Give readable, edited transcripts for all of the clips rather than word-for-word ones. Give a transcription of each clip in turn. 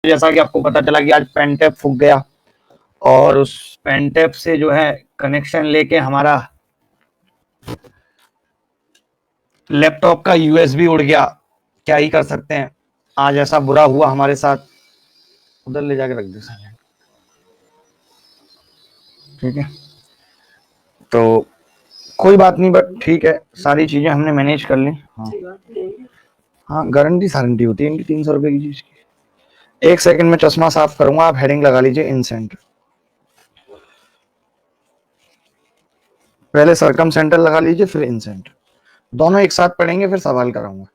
जैसा कि आपको पता चला कि आज पेन टैप फूक गया और उस पेन टैप से जो है कनेक्शन लेके हमारा लैपटॉप का यूएसबी उड़ गया। क्या ही कर सकते हैं, आज ऐसा बुरा हुआ हमारे साथ। उधर ले जाके रख दो साइलेंट, ठीक है। तो कोई बात नहीं, बट ठीक है, सारी चीजें हमने मैनेज कर ली। हाँ हाँ, गारंटी सारंटी होती है इनकी 300 रुपए की चीज की। 1 सेकंड में चश्मा साफ करूंगा, आप हेडिंग लगा लीजिए इनसेंट। पहले सरकम सेंटर लगा लीजिए, फिर इनसेंट, दोनों एक साथ पढ़ेंगे, फिर सवाल कराऊंगा।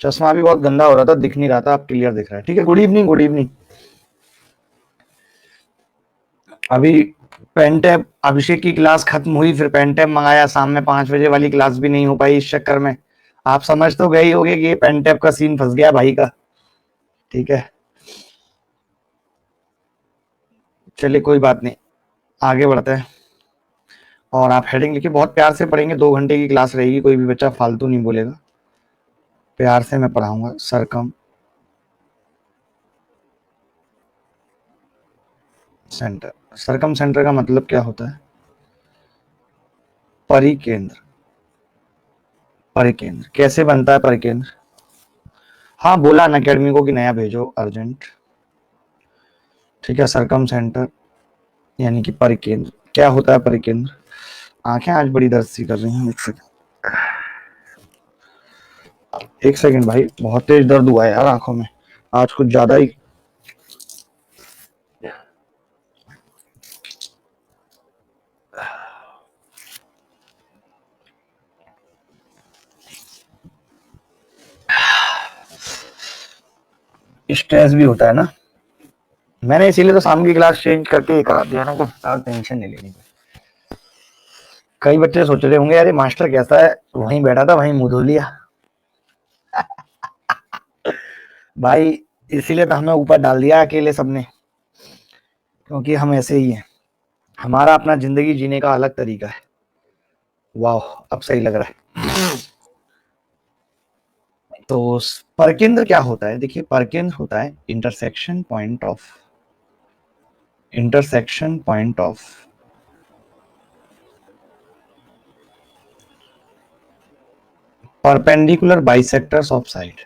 चश्मा भी बहुत गंदा हो रहा था, दिख नहीं रहा था, अब क्लियर दिख रहा है, ठीक है। Good evening, good evening. अभी पेन टैप अभिषेक की क्लास खत्म हुई, फिर पेन टैप मंगाया, शाम में 5 बजे वाली क्लास भी नहीं हो पाई इस चक्कर में। आप समझ तो गए ही होंगे कि ये पेन टैप का सीन फंस गया भाई का, ठीक है। चलिए कोई बात नहीं, आगे बढ़ते हैं। और आप हेडिंग लिखिए, बहुत प्यार से पढ़ेंगे, 2 घंटे की क्लास रहेगी, कोई भी बच्चा फालतू नहीं बोलेगा, प्यार से मैं पढ़ाऊंगा। सरकम सेंटर, सरकम सेंटर का मतलब क्या होता है? परिकेंद्र। परिकेंद्र कैसे बनता है परिकेंद्र? हाँ, बोला ना अकेडमी को कि नया भेजो अर्जेंट, ठीक है। सरकम सेंटर यानी कि परिकेंद्र। क्या होता है परिकेंद्र? आंखें आज बड़ी दर्द सी कर रही हैं। 1 सेकंड भाई, बहुत तेज दर्द हुआ है यार आंखों में, आज कुछ ज्यादा ही। स्ट्रेस भी होता है ना, मैंने इसीलिए तो शाम की क्लास चेंज करके करा दिया ना, कुछ टेंशन नहीं लेनी। कई बच्चे सोच रहे होंगे यार मास्टर कैसा है, वहीं बैठा था वहीं मुंह धो लिया। भाई इसीलिए तो हमें ऊपर डाल दिया अकेले सबने, क्योंकि हम ऐसे ही हैं, हमारा अपना जिंदगी जीने का अलग तरीका है। वाह, अब सही लग रहा है। तो परकेंद्र क्या होता है? देखिए, परकेंद्र होता है intersection point of perpendicular bisectors of side.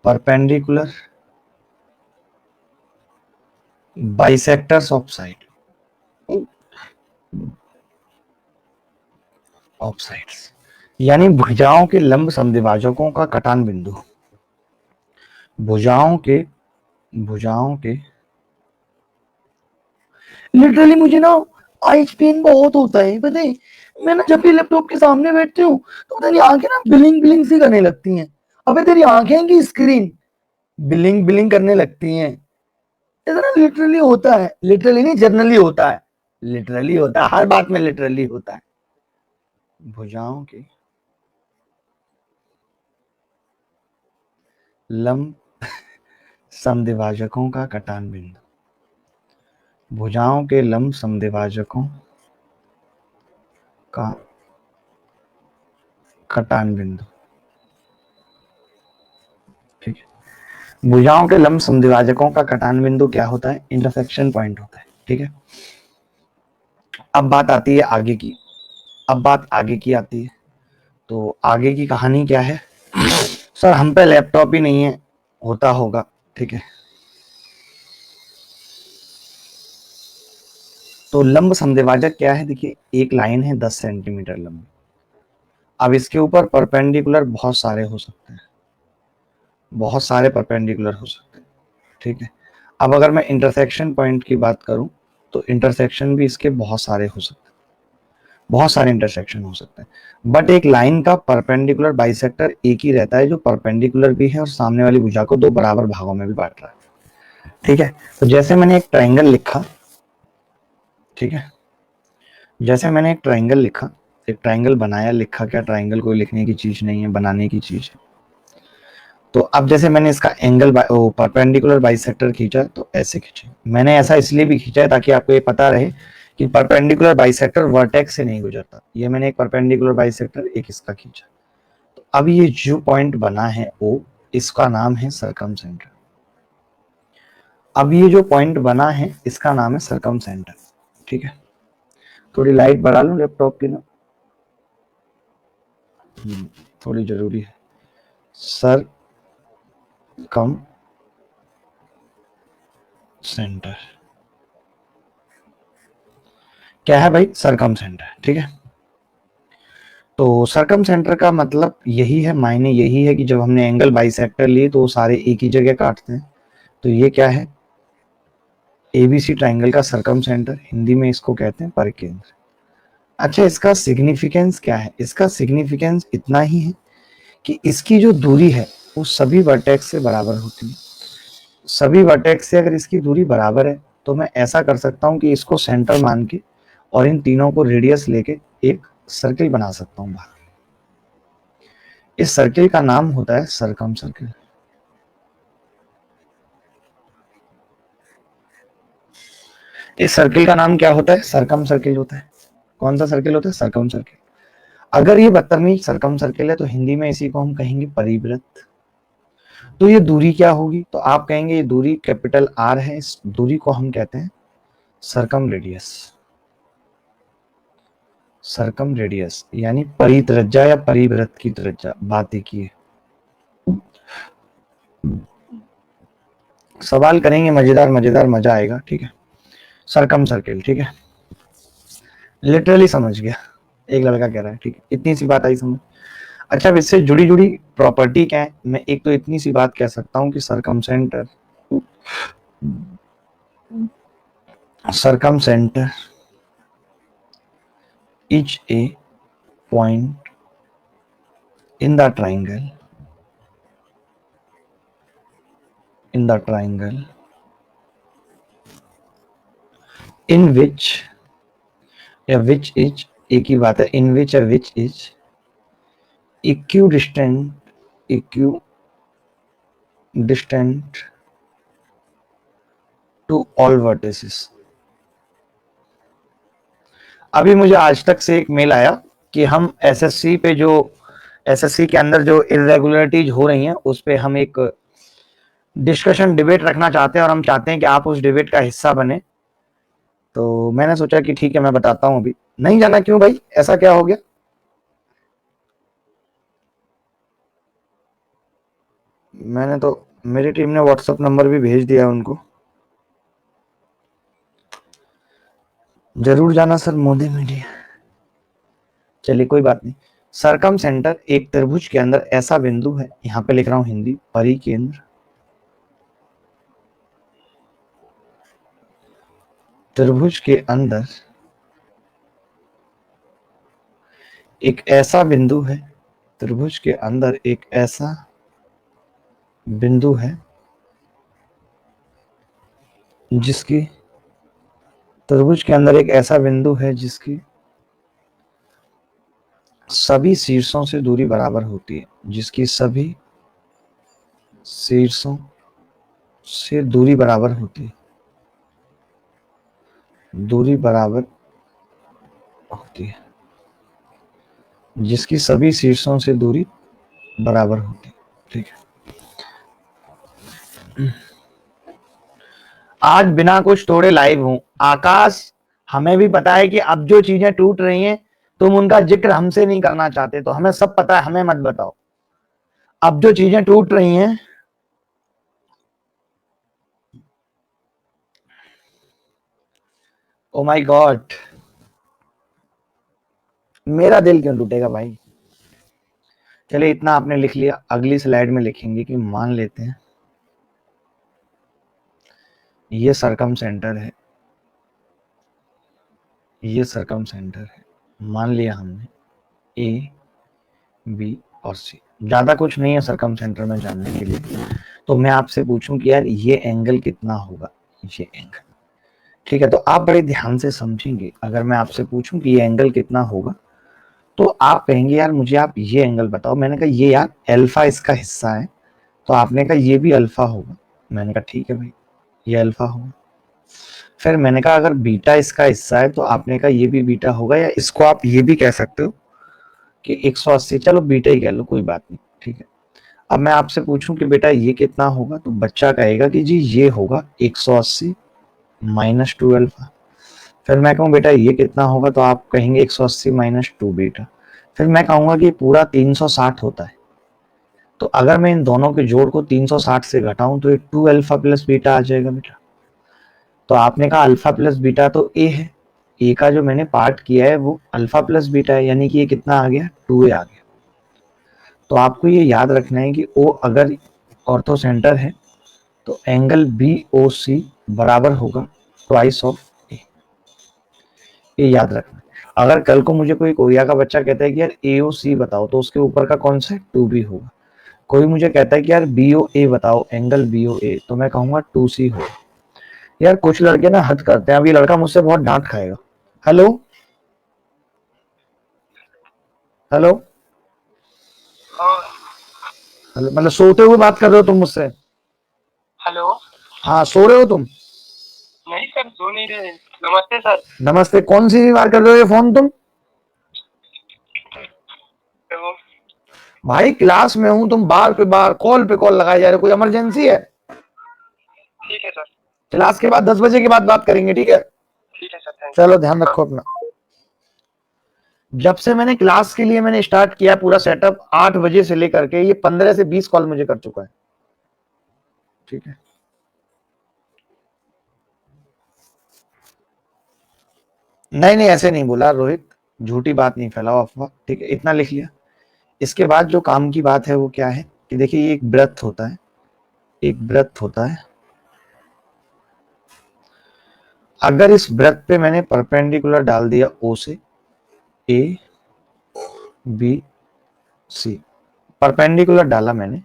Perpendicular bisectors of side, of sides यानी भुजाओं के लंब समद्विभाजकों का कटान बिंदु। भुजाओं के लिटरली मुझे ना आइज पेन बहुत होता है, पता है। मैं ना जब भी लैपटॉप के सामने बैठती हूँ तो पता नहीं आंखें ना बिलिंग बिलिंग सी करने लगती हैं। अबे तेरी आंखें की स्क्रीन बिलिंग बिलिंग करने लगती हैं। ऐसा ना लिटरली होता है, लिटरली नहीं जनरली होता है, लिटरली होता है, हर बात में लिटरली होता है। भुजाओं के लंब समद्विभाजकों का कटान बिंदु। भुजाओं के लंब समद्विभाजकों का कटान बिंदु, ठीक है। भुजाओं के लंब समद्विभाजकों का कटान बिंदु क्या होता है? इंटरसेक्शन पॉइंट होता है, ठीक है। अब बात आती है आगे की, अब बात आगे की आती है। तो आगे की कहानी क्या है? सर हम पे लैपटॉप ही नहीं है, होता होगा, ठीक है। तो लंब समद्विभाजक क्या है? देखिए, एक लाइन है 10 सेंटीमीटर लंबी। अब इसके ऊपर परपेंडिकुलर बहुत सारे हो सकते हैं, बहुत सारे परपेंडिकुलर हो सकते हैं, ठीक है। अब अगर मैं इंटरसेक्शन पॉइंट की बात करूं तो इंटरसेक्शन भी इसके बहुत सारे हो सकते हैं, बहुत सारे इंटरसेक्शन हो सकते हैं। बट एक लाइन का परपेंडिकुलर बाइसेक्टर एक ही रहता है, जो परपेंडिकुलर भी है और सामने वाली भुजा को 2 बराबर भागों में भी बांट रहा है, ठीक है। तो जैसे मैंने एक ट्राइंगल लिखा, ठीक है, जैसे मैंने एक ट्राइंगल लिखा, एक ट्राइंगल बनाया, लिखा क्या, ट्राइंगल कोई लिखने की चीज नहीं है, बनाने की चीज है। तो अब जैसे मैंने इसका एंगल परपेंडिकुलर बाइसेक्टर खींचा, तो ऐसे खींचे। मैंने ऐसा इसलिए भी खींचा है ताकि आपको ये पता रहे कि परपेंडिकुलर बाइसेक्टर वर्टेक्स से नहीं गुजरता। ये मैंने एक परपेंडिकुलर बाइसेक्टर एक इसका खींचा, तो अब ये जो पॉइंट बना है O, इसका नाम है सरकम सेंटर। अब ये जो पॉइंट बना है इसका नाम है सरकम सेंटर। ठीक है, थोड़ी लाइट बढ़ा लूं लैपटॉप की ना, थोड़ी जरूरी है। सरकम सेंटर क्या है भाई? सरकम सेंटर। ठीक है, तो सरकम सेंटर का मतलब यही है, मायने यही है कि जब हमने एंगल बाइसेक्टर लिए तो वो सारे एक ही जगह काटते हैं। तो ये क्या है? एबीसी ट्राइंगल का सरकम सेंटर, हिंदी में इसको कहते हैं परिकेंद्र। अच्छा, इसका सिग्निफिकेंस क्या है? इसका सिग्निफिकेंस इतना ही है कि इसकी जो दूरी है वो सभी वर्टेक्स से बराबर होती है। सभी वर्टेक्स से अगर इसकी दूरी बराबर है तो मैं ऐसा कर सकता हूं कि इसको सेंटर मान के और इन तीनों को रेडियस लेके एक सर्किल बना सकता हूं बाहर। इस सर्किल का नाम होता है सरकम सर्किल। इस सर्किल का नाम क्या होता है? सरकम सर्किल होता है। कौन सा सर्किल होता है? सरकम सर्किल। अगर ये 72वीं सरकम सर्किल है तो हिंदी में इसी को हम कहेंगे परिवृत्त। तो ये दूरी क्या होगी? तो आप कहेंगे ये दूरी कैपिटल R है, इस दूरी को हम कहते हैं सरकम रेडियस। सरकम रेडियस यानी परित्रिज्या या परिवृत्त की त्रिज्या, बात एक ही है। सवाल करेंगे मजेदार मजेदार, मजा आएगा। ठीक है, सरकम सर्किल। ठीक है, लिटरली समझ गया, एक लड़का कह रहा है। ठीक है, इतनी सी बात आई समझ। अच्छा, अब इससे जुड़ी जुड़ी प्रॉपर्टी क्या है? मैं एक तो इतनी सी बात कह सकता हूं कि circumcentre is a point in the triangle in which या विच इज, एक ही बात है, इन विच या which is equidistant to all vertices. अभी मुझे आज तक से एक मेल आया कि हम एसएससी पे जो एसएससी के अंदर जो इरेगुलरिटीज हो रही हैं उस पे हम एक डिस्कशन डिबेट रखना चाहते हैं और हम चाहते हैं कि आप उस डिबेट का हिस्सा बने। तो मैंने सोचा कि ठीक है, मैं बताता हूं। अभी नहीं जाना? क्यों भाई, ऐसा क्या हो गया? मैंने तो, मेरी टीम ने व्हाट्सएप नंबर भी भेज दिया उनको। जरूर जाना सर, मोदी मीडिया। चलिए कोई बात नहीं। सरकम सेंटर एक त्रिभुज के अंदर ऐसा बिंदु है, यहां पे लिख रहा हूं हिंदी, परिकेंद्र। त्रिभुज के अंदर एक ऐसा बिंदु है, त्रिभुज के अंदर एक ऐसा बिंदु है जिसकी, त्रिभुज के अंदर एक ऐसा बिंदु है जिसकी सभी शीर्षों से दूरी बराबर होती है, जिसकी सभी शीर्षों से दूरी बराबर होती है, दूरी बराबर होती है, जिसकी सभी शीर्षों से दूरी बराबर होती है। ठीक है, आज बिना कुछ तोड़े लाइव हूं। आकाश, हमें भी पता है कि अब जो चीजें टूट रही हैं तुम उनका जिक्र हमसे नहीं करना चाहते, तो हमें सब पता है, हमें मत बताओ। अब जो चीजें टूट रही हैं, ओ माय गॉड, मेरा दिल क्यों टूटेगा भाई? चलिए इतना आपने लिख लिया, अगली स्लाइड में लिखेंगे कि मान लेते हैं ये सरकम सेंटर है, ये सरकम सेंटर है, मान लिया हमने ए बी और सी। ज्यादा कुछ नहीं है सरकम सेंटर में जानने के लिए। तो मैं आपसे पूछूं कि यार ये एंगल कितना होगा, ये एंगल। ठीक है, तो आप बड़े ध्यान से समझेंगे। अगर मैं आपसे पूछूं कि ये एंगल कितना होगा तो आप कहेंगे यार मुझे आप ये एंगल बताओ। मैंने कहा ये यार अल्फा इसका हिस्सा है, तो आपने कहा ये भी अल्फा होगा। मैंने कहा ठीक है भाई, ये अल्फा होगा। फिर मैंने कहा अगर बीटा इसका हिस्सा है तो आपने कहा ये भी बीटा होगा, या इसको आप ये भी कह सकते हो कि 180, चलो बीटा ही कह लो, कोई बात नहीं, ठीक है। अब मैं आपसे पूछूं कि बेटा ये कितना होगा, तो बच्चा कहेगा कि जी ये होगा 180 माइनस 2 अल्फा। फिर मैं कहूँ बेटा ये कितना होगा, तो आप कहेंगे 180 माइनस 2 बीटा। फिर मैं कहूंगा कि पूरा 360 होता है, तो अगर मैं इन दोनों के जोड़ को 360 से घटाऊं तो ये 2 अल्फा प्लस बीटा आ जाएगा बेटा। तो आपने कहा अल्फा प्लस बीटा तो ए है, ए का जो मैंने पार्ट किया है वो अल्फा प्लस बीटा है, यानी कि ये कितना आ गया, 2a आ गया। तो आपको ये याद रखना है कि ओ अगर ऑर्थो सेंटर है तो एंगल बी ओ सी बराबर होगा ट्वाइस ऑफ ए, ये याद रखना है। अगर कल को मुझे कोई कोरिया का बच्चा कहता है कि यार ए ओ सी बताओ, तो उसके ऊपर का कौन सा 2b होगा। कोई मुझे कहता है कि यार बी ओ ए बताओ, एंगल बी ओ ए, तो मैं कहूंगा 2c होगा। यार कुछ लड़के ना हद करते हैं, अब ये लड़का मुझसे बहुत डांट खाएगा। हेलो हेलो हेलो, मतलब सोते हुए बात कर रहे हो तुम मुझसे? हेलो। हाँ, सो रहे हो तुम? नहीं सर, सो नहीं रहे। नमस्ते सर। नमस्ते, कौन सी बार कर रहे हो ये फोन तुम? तो भाई क्लास में हूँ, तुम बार पे बार कॉल पे कॉल लगाए जा रहे हो, कोई इमरजेंसी है? ठीक है सर। क्लास के बाद 10 बजे के बाद बात करेंगे, ठीक है? ठीक है सर, थैंक चलो ध्यान रखो अपना। जब से मैंने क्लास के लिए मैंने स्टार्ट किया पूरा सेटअप 8 बजे से लेकर के, ये 15 से 20 कॉल मुझे कर चुका है, ठीक है। नहीं नहीं, ऐसे नहीं बोला रोहित, झूठी बात नहीं फैलाओ, अफवाह, ठीक है, इतना लिख लिया। इसके बाद जो काम की बात है वो क्या है कि देखिए, ये एक ब्रेथ होता है, एक ब्रेथ होता है। अगर इस ब्रेथ पे मैंने परपेंडिकुलर डाल दिया ओ से, ए बी सी, परपेंडिकुलर डाला मैंने,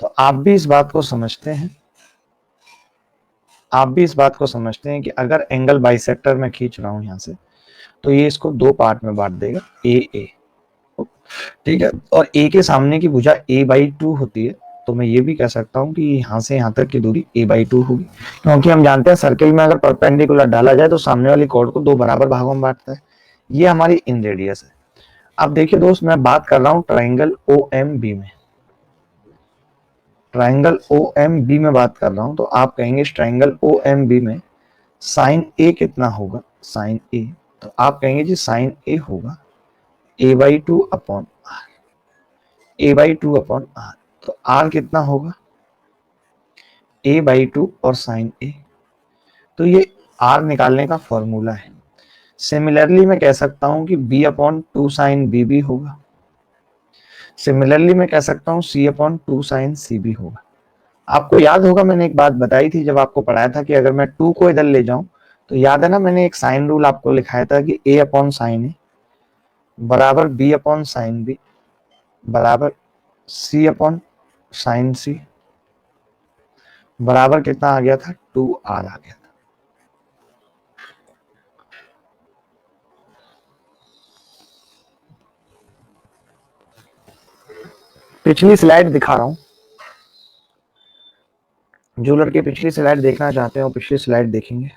तो आप भी इस बात को समझते हैं, आप भी इस बात को समझते हैं कि अगर एंगल बाइसेक्टर में खींच रहा हूं यहां से, तो ये इसको दो पार्ट में बांट देगा, ए ए, ठीक है। और ए के सामने की भुजा a/2 होती है, तो मैं ये भी कह सकता हूं कि यहां से यहां तक की दूरी a/2 होगी, क्योंकि हम जानते हैं सर्किल में अगर परपेंडिकुलर डाला जाए तो सामने वाली कॉर्ड को दो बराबर भागों में बांटता है। ये हमारी इन रेडियस है। अब देखिए दोस्त, मैं बात कर रहा हूं ट्राइंगल ओ एम बी में, ट्राइंगल ओ एम बी में बात कर रहा हूं, तो आप कहेंगे इस ट्राइंगल ओ एम बी में साइन ए कितना होगा, साइन ए, तो आप कहेंगे जी साइन ए होगा a/2 upon a/2 upon R. तो आर कितना होगा, a/2 और साइन ए, तो ये आर निकालने का फॉर्मूला है। सिमिलरली मैं कह सकता हूं कि b/2 साइन बी भी होगा, सिमिलरली मैं कह सकता हूं c/2 साइन सी भी होगा। आपको याद होगा मैंने एक बात बताई थी जब आपको पढ़ाया था कि अगर मैं 2 को इधर ले जाऊं, तो याद है ना, मैंने एक साइन रूल आपको लिखाया था कि a/sin a बराबर b/sin b बराबर c/sin c बराबर कितना आ गया था, 2r आ गया था। पिछली स्लाइड दिखा रहा हूं, जो लड़के पिछली स्लाइड देखना चाहते हो पिछली स्लाइड देखेंगे।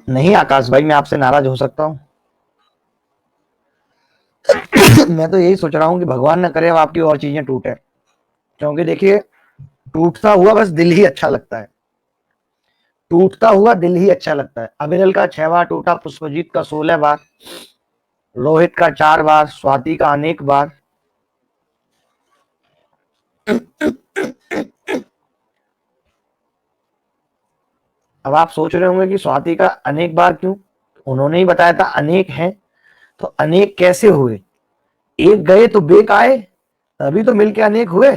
नहीं आकाश भाई, मैं आपसे नाराज हो सकता हूं। मैं तो यही सोच रहा हूं कि भगवान न करे आपकी और चीजें टूटे, क्योंकि देखिए, टूटता हुआ बस दिल ही अच्छा लगता है, टूटता हुआ दिल ही अच्छा लगता है। अविरल का 6 बार टूटा, पुष्पजीत का 16 बार, रोहित का 4 बार, स्वाति का अनेक बार। अब आप सोच रहे होंगे कि स्वाति का अनेक बार क्यों, उन्होंने ही बताया था अनेक हैं, तो अनेक कैसे हुए, एक गए तो बेक आए, तभी तो मिलके अनेक हुए,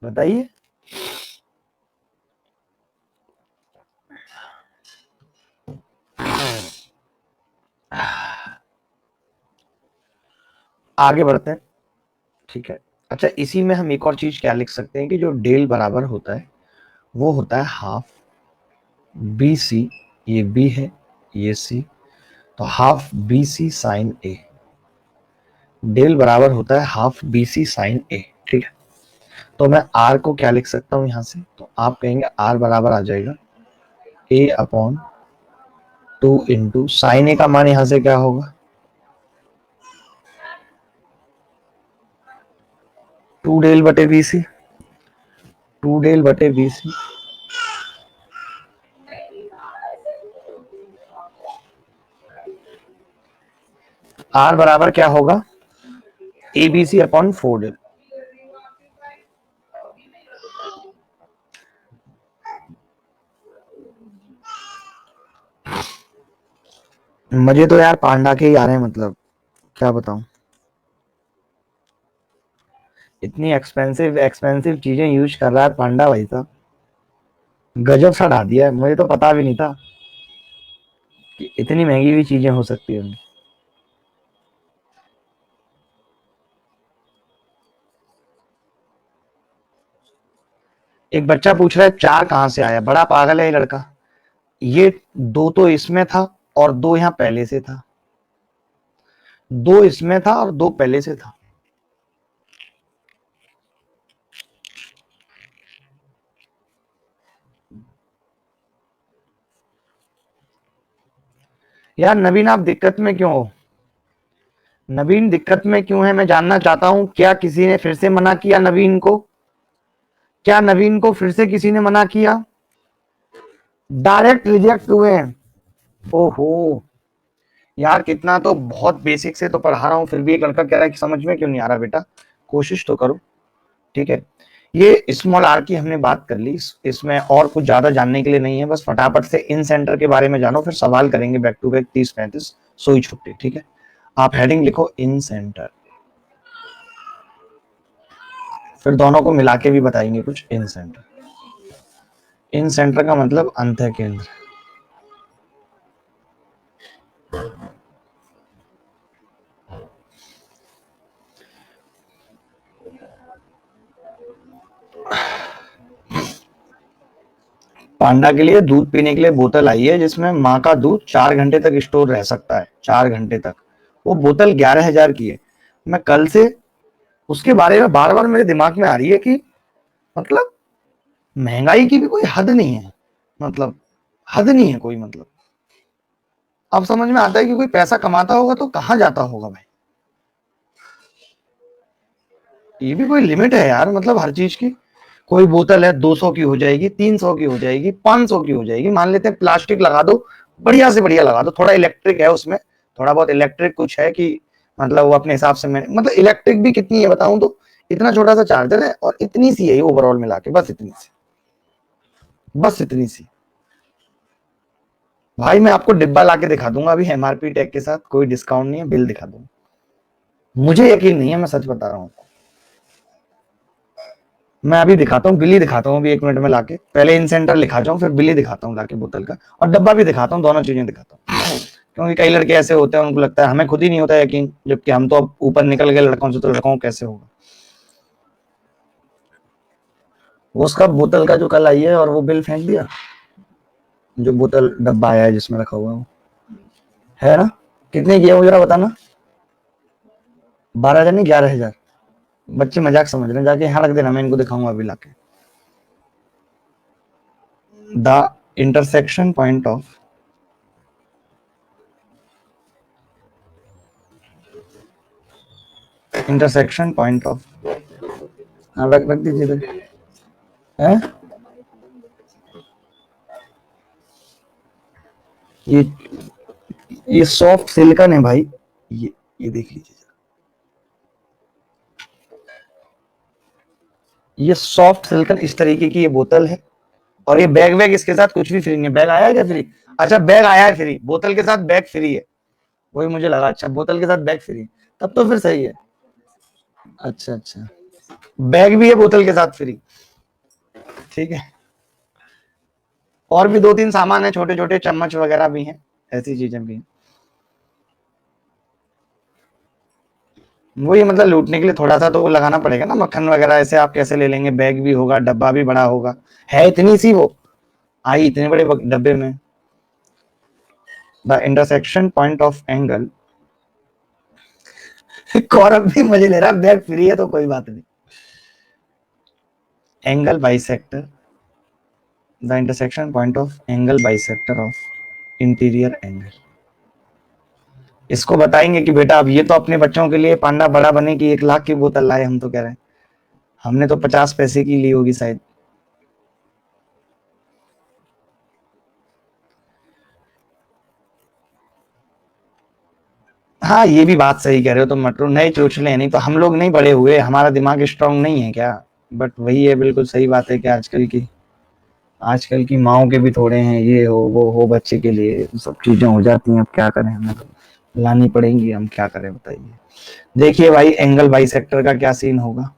बताइए। आगे बढ़ते हैं, ठीक है। अच्छा, इसी में हम एक और चीज क्या लिख सकते हैं कि जो डेल बराबर होता है वो होता है हाफ बी सी, ये बी है ये सी, तो हाफ बी सी साइन ए। डेल बराबर होता है हाफ बी सी साइन ए, ठीक है। तो मैं आर को क्या लिख सकता हूं यहां से, तो आप कहेंगे आर बराबर आ जाएगा A upon 2 into sine A का मान यहां से क्या होगा, 2 डेल बटे बी सी, 2 डेल बटे बी सी। आर बराबर क्या होगा, A B C upon 4 del. मजे तो यार पांडा के ही आ रहे हैं, मतलब क्या बताऊं, इतनी एक्सपेंसिव एक्सपेंसिव चीजें यूज कर रहा है पांडा भाई साहब, गजब सा ढा दिया है। मुझे तो पता भी नहीं था कि इतनी महंगी भी चीजें हो सकती है। एक बच्चा पूछ रहा है 4 कहां से आया, बड़ा पागल है ये लड़का। ये 2 तो इसमें था और 2 यहां पहले से था, 2 इसमें था और 2 पहले से था। यार नवीन आप दिक्कत में क्यों हो, नवीन दिक्कत में क्यों है मैं जानना चाहता हूं। क्या किसी ने फिर से मना किया नवीन को, क्या नवीन को फिर से किसी ने मना किया, डायरेक्ट रिजेक्ट हुए हैं। ओहो यार, कितना तो बहुत बेसिक से तो पढ़ा रहा हूं, फिर भी एक लड़का कह रहा है कि समझ में क्यों नहीं आ रहा। बेटा कोशिश तो करो, ठीक है। ये स्मॉल आर की हमने बात कर ली, इसमें और कुछ ज्यादा जानने के लिए नहीं है, बस फटाफट से इन सेंटर के बारे में जानो, फिर सवाल करेंगे बैक टू बैक 30-35, सोई छुट्टी, ठीक है। आप हेडिंग लिखो इन सेंटर, फिर दोनों को मिला के भी बताएंगे कुछ। इन सेंटर, इन सेंटर का मतलब अंत केंद्र। पांडा के लिए दूध पीने के लिए बोतल आई है जिसमें माँ का दूध 4 घंटे तक स्टोर रह सकता है, 4 घंटे तक। वो बोतल 11,000 की है। मैं कल से उसके बारे में बार बार मेरे दिमाग में आ रही है कि मतलब महंगाई की भी कोई हद नहीं है, मतलब हद नहीं है कोई, मतलब अब समझ में आता है कि कोई पैसा कमाता होगा तो कहां जाता होगा भाई। ये भी कोई लिमिट है यार, मतलब हर चीज की। कोई बोतल है 200 की हो जाएगी, 300 की हो जाएगी, 500 की हो जाएगी, मान लेते हैं प्लास्टिक लगा दो, बढ़िया से बढ़िया लगा दो, थोड़ा इलेक्ट्रिक है उसमें, थोड़ा बहुत इलेक्ट्रिक कुछ है कि मतलब वो अपने हिसाब से मैंने, मतलब इलेक्ट्रिक भी कितनी है बताऊं तो, इतना छोटा सा चार्जर है और इतनी सी है ओवरऑल मिला के, बस इतनी सी, बस इतनी सी। भाई मैं आपको डिब्बा लाके दिखा दूंगा अभी एमआरपी टैग के साथ, कोई डिस्काउंट नहीं है, बिल दिखा दूंगा। मुझे यकीन नहीं है, मैं सच बता रहा हूँ। मैं अभी दिखाता हूँ, बिली दिखाता हूँ अभी 1 मिनट में लाके, पहले इन सेंटर लिखा जाऊँ फिर बिली दिखाता हूँ लाके बोतल का, और डब्बा भी दिखाता हूँ, दोनों चीजें दिखाता हूँ। क्योंकि कई लड़के ऐसे होते हैं उनको लगता है, हमें खुद ही नहीं होता यकीन, जबकि हम तो अब ऊपर निकल गए लड़कों से, तो लड़कों को कैसे होगा। उसका बोतल का जो कल आई है और वो बिल फेंक दिया, जो बोतल डब्बा आया है जिसमें रखा हुआ है ना, कितने की है वो जरा बताना। 12,000 नहीं 11,000। बच्चे मजाक समझ रहे हैं, जाके यहाँ रख देना, मैं इनको दिखाऊंगा अभी लाके। The intersection point of, intersection point of, हाँ रख रख दीजिए इधर है। ये ये सॉफ्ट सिलिकन है भाई, ये देख लीजिए, ये सॉफ्ट सिलिकन इस तरीके की ये बोतल है। और ये बैग वैग इसके साथ कुछ भी फ्री नहीं है। बैग आया है क्या फ्री, अच्छा बैग आया है फ्री, बोतल के साथ बैग फ्री है, वही मुझे लगा, अच्छा बोतल के साथ बैग फ्री है, तब तो फिर सही है। अच्छा अच्छा, बैग भी है बोतल के साथ फ्री, ठीक है। और भी 2-3 सामान है, छोटे छोटे चम्मच वगैरह भी हैं, ऐसी चीजें भी हैं। वही मतलब लूटने के लिए थोड़ा सा तो वो लगाना पड़ेगा ना, मक्खन वगैरह ऐसे आप कैसे ले लेंगे, बैग भी होगा, डब्बा भी बड़ा होगा, है इतनी सी वो आई इतने बड़े डब्बे में। The intersection point of angle Kaurav भी मजे ले रहा है, बैग फ्री है तो कोई बात नहीं। Angle bisector, the intersection point of angle bisector of interior angle. इसको बताएंगे कि बेटा अब ये तो अपने बच्चों के लिए पांडा बड़ा बने की 1 लाख की बोतल लाए, हम तो कह रहे हैं हमने तो 50 पैसे की ली होगी शायद। हाँ ये भी बात सही कह रहे हो, तो मटरू नए चोचले नहीं तो हम लोग नहीं बड़े हुए, हमारा दिमाग स्ट्रांग नहीं है क्या। बट वही है, बिल्कुल सही बात है कि आजकल की माओ के भी थोड़े हैं, ये हो वो हो, बच्चे के लिए सब चीजें हो जाती हैं, अब क्या करें, हमें तो लानी पड़ेंगी, हम क्या करें बताइए। देखिए भाई एंगल बाई सेक्टर का क्या सीन होगा।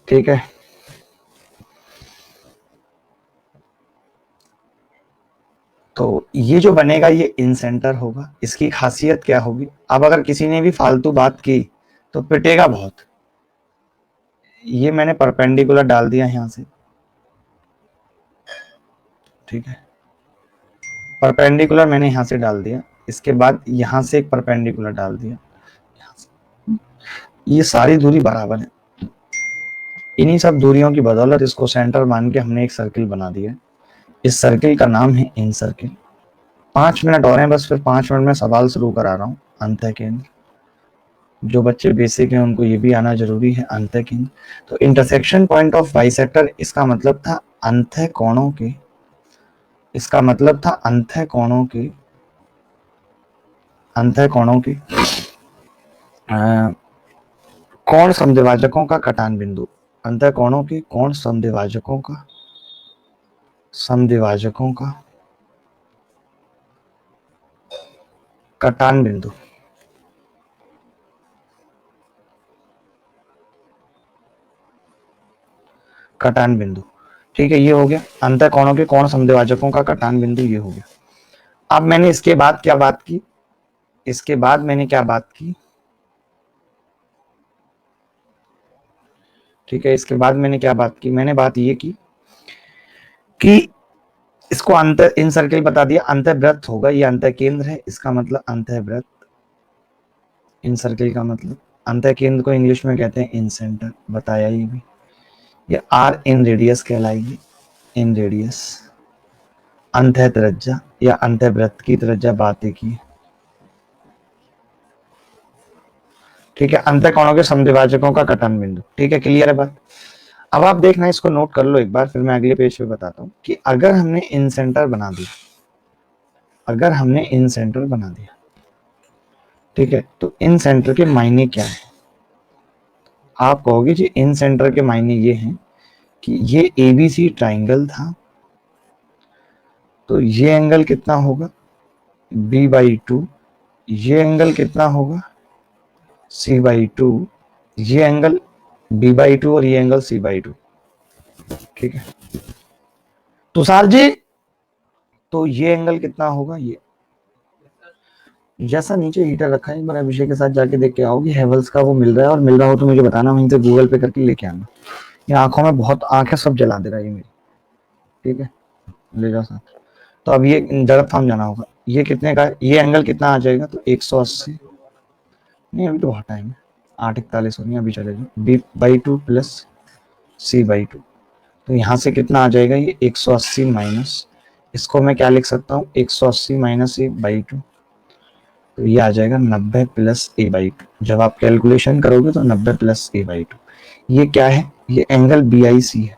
ठीक है, तो ये जो बनेगा ये इन सेंटर होगा। इसकी खासियत क्या होगी, अब अगर किसी ने भी फालतू बात की तो पिटेगा बहुत। ये मैंने परपेंडिकुलर डाल दिया यहाँ से, ठीक है, परपेंडिकुलर मैंने यहाँ से डाल दिया, इसके बाद यहाँ से एक परपेंडिकुलर डाल दिया, ये सारी दूरी बराबर है। इन्हीं सब दूरियों की बदौलत इसको सेंटर मान के हमने एक सर्किल बना दिया। इस सर्किल का नाम है इन सर्किल। 5 मिनट और हैं बस, फिर 5 मिनट में सवाल शुरू करा रहा हूँ। अंतः केंद्र, जो बच्चे बेसिक हैं उनको ये भी आना जरूरी है, अंतः केंद्र। तो इंटरसेक्शन पॉइंट ऑफ बाइसेक्टर, इसका मतलब था अंतः कोणों के, इसका मतलब था अंतः कोणों के, अंतः कोणों के कोण समद्विभाजकों का कटान बिंदु। अंतः कोणों के कोण समद्विभाजकों का, समद्विभाजकों का कटान बिंदु, कटान बिंदु। ठीक है, ये हो गया अंतः कोणों के कोण समद्विभाजकों का कटान बिंदु, ये हो गया। अब मैंने इसके बाद क्या बात की, इसके बाद मैंने क्या बात की, ठीक है, इसके बाद मैंने क्या बात की, मैंने बात ये की कि इसको अंत इन सर्किल बता दिया, अंतःवृत्त होगा, ये अंतः केंद्र है, इसका मतलब अंतःवृत्त। इन सर्किल का मतलब अंतः केंद्र को इंग्लिश में कहते हैं इन सेंटर, बताया ये भी। ये आर इन रेडियस कहलाएगी, इन रेडियस। अंतः त्रिज्या या अंतःवृत्त की त्रिज्या बात एक ही, ठीक है। अंतः कोणों के समद्विभाजकों का कटन बिंदु, ठीक है, क्लियर है बात। अब आप देखना, इसको नोट कर लो एक बार, फिर मैं अगले पेज पे बताता हूँ कि अगर हमने इन सेंटर बना दिया, अगर हमने इन सेंटर बना दिया, ठीक है, तो इन सेंटर के मायने क्या है। आप कहोगे जी इन सेंटर के मायने ये हैं कि ये एबीसी ट्राइंगल था, तो ये एंगल कितना होगा b/2, ये एंगल कितना होगा c/2, ये एंगल b/2 और ये एंगल c/2, ठीक है। तुषार जी, तो ये एंगल कितना होगा, ये जैसा नीचे हीटर रखा है, एक बार अभिषेक के साथ जाके देख के आओगे, हेवल्स का वो मिल रहा है, और मिल रहा हो तो मुझे बताना, वहीं से गूगल पे करके लेके आना। ये आंखों में बहुत, आंखें सब जला दे रहा है ये मेरी, ठीक है, ले जाओ साथ। तो अब ये जरा थाम जाना होगा, ये कितने का, ये एंगल कितना आ जाएगा, तो 180, नहीं अभी तो बहुत टाइम है, 8:41 हो रही है, अभी चले जाओ, b/2 प्लस c/2, तो यहाँ से कितना आ जाएगा, ये 180 माइनस, इसको मैं क्या लिख सकता हूँ, 180 माइनस a/2, तो ये आ जाएगा 90 प्लस a/2। जब आप कैलकुलेशन करोगे तो 90 प्लस a/2, ये क्या है, ये एंगल BIC है,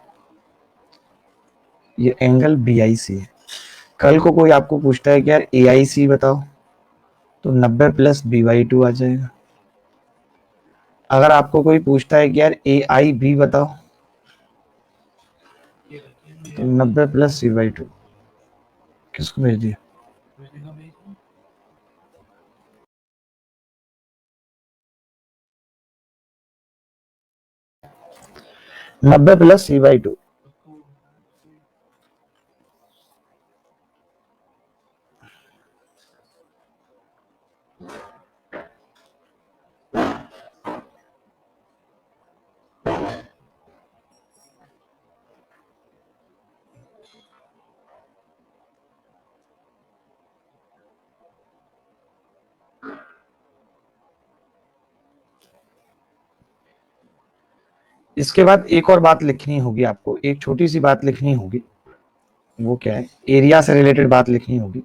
ये एंगल BIC है। कल को कोई आपको पूछता है कि यार AIC बताओ, तो 90 प्लस b/2 आ जाएगा। अगर आपको कोई पूछता है कि यार AIB बताओ, तो 90 प्लस c/2, किसको भेज दिया, 90 प्लस c/2, इसके बाद एक और बात लिखनी होगी आपको, एक छोटी सी बात लिखनी होगी। वो क्या है, एरिया से रिलेटेड बात लिखनी होगी।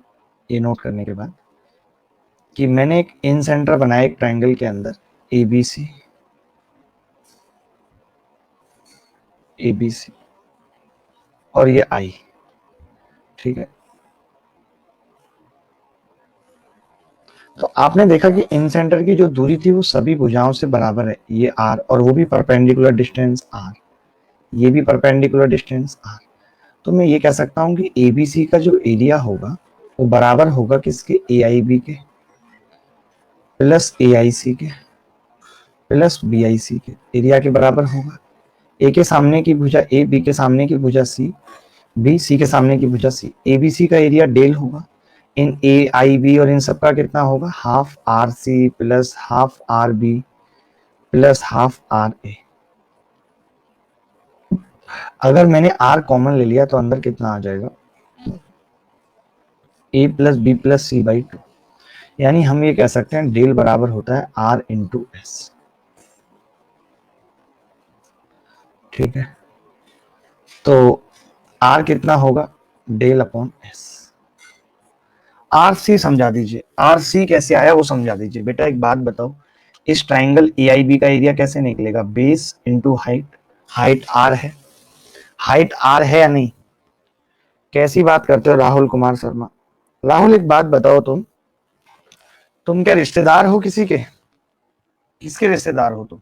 ये नोट करने के बाद कि मैंने एक इन सेंटर बनाया एक ट्रायंगल के अंदर, ABC ABC और ये I, ठीक है। तो आपने देखा कि इन सेंटर की जो दूरी थी वो सभी भुजाओं से बराबर है, ये R, और वो भी परपेंडिकुलर डिस्टेंस R, ये भी परपेंडिकुलर डिस्टेंस R। तो मैं ये कह सकता हूं कि ABC का जो एरिया होगा वो बराबर होगा किसके, AIB के प्लस AIC के प्लस BIC के एरिया के बराबर होगा। A के सामने की भुजा A, B के सामने की भुजा C, B C के सामने की भुजा C, ABC का एरिया डेल होगा इन AIB और इन सब का कितना होगा, half RC plus half RB plus half RA। अगर मैंने R कॉमन ले लिया तो अंदर कितना आ जाएगा, A plus B plus C by 2, यानी हम ये कह सकते हैं डेल बराबर होता है R इंटू एस, ठीक है। तो R कितना होगा, डेल अपॉन एस। RC समझा दीजिए, RC कैसे आया वो समझा दीजिए। बेटा एक बात बताओ, इस ट्राइंगल AIB का एरिया कैसे निकलेगा, base into height, height R है, हाइट R है या नहीं। कैसी बात करते हो राहुल कुमार शर्मा। राहुल एक बात बताओ, तुम क्या रिश्तेदार हो किसी के, किसके रिश्तेदार हो तुम।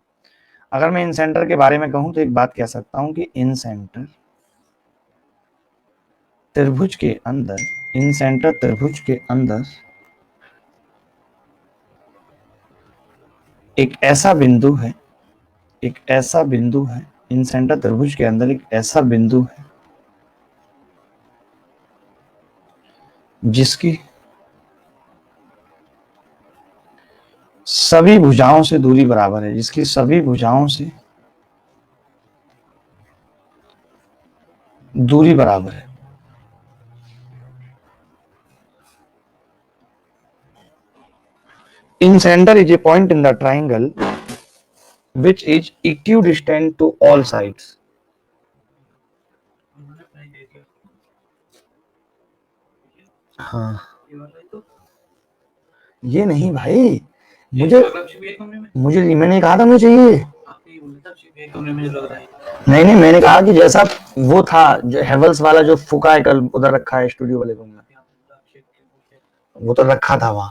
अगर मैं इन सेंटर के बारे में कहूं तो एक बात कह सकता हूं कि इन सेंटर त्रिभुज के अंदर, इन सेंटर त्रिभुज के अंदर एक ऐसा बिंदु है, एक ऐसा बिंदु है, इन सेंटर त्रिभुज के अंदर एक ऐसा बिंदु है जिसकी सभी भुजाओं से दूरी बराबर है, जिसकी सभी भुजाओं से दूरी बराबर है। In center is a point in the triangle which is equidistant to all sides. हाँ, ये नहीं भाई, मुझे मैंने कहा था मुझे चाहिए, नहीं नहीं, मैंने कहा कि जैसा वो था जो हेवल्स वाला जो फुका है कल उधर रखा है स्टूडियो वाले रूम में, वो तो रखा था वहां।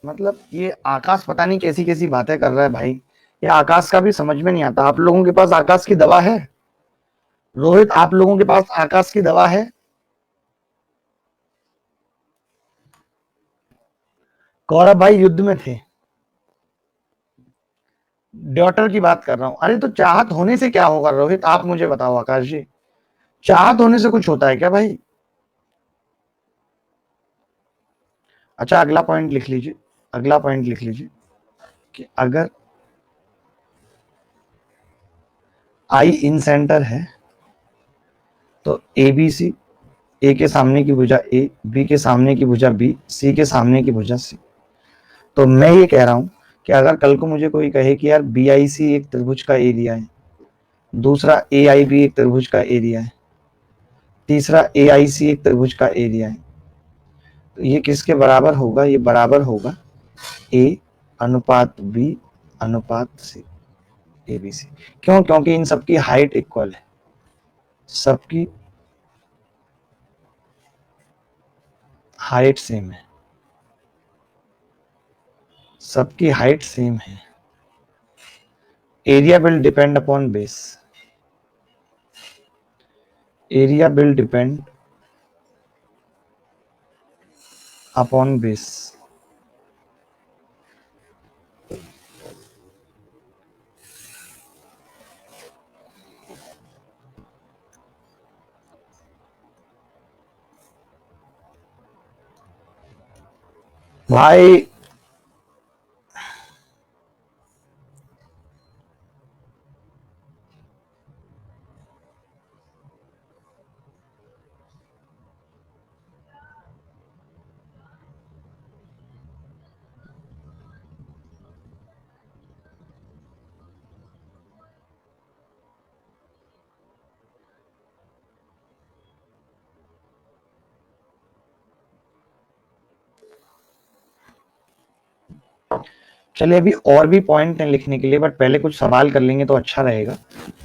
मतलब ये आकाश पता नहीं कैसी कैसी बातें कर रहा है भाई, ये आकाश का भी समझ में नहीं आता। आप लोगों के पास आकाश की दवा है, रोहित आप लोगों के पास आकाश की दवा है। गौरव भाई युद्ध में थे, डॉटर की बात कर रहा हूं। अरे तो चाहत होने से क्या होगा रोहित, आप मुझे बताओ आकाश जी, चाहत होने से कुछ होता है क्या भाई। अच्छा अगला पॉइंट लिख लीजिए, अगला पॉइंट लिख लीजिए कि अगर आई इन सेंटर है तो ABC, ए के सामने की भुजा A, B के सामने की भुजा B, C के सामने की भुजा C। तो मैं ये कह रहा हूं कि अगर कल को मुझे कोई कहे कि यार BIC एक त्रिभुज का एरिया है, दूसरा AIB एक त्रिभुज का एरिया है, तीसरा AIC एक त्रिभुज का एरिया है, तो ये किसके बराबर होगा, ये बराबर होगा A अनुपात B अनुपात C, ABC। क्यों, क्योंकि इन सबकी हाइट इक्वल है, सबकी हाइट सेम है, सबकी हाइट सेम है। Area will depend upon base, area will depend upon base. भाई चलिए अभी और भी पॉइंट हैं लिखने के लिए, बट पहले कुछ सवाल कर लेंगे तो अच्छा रहेगा।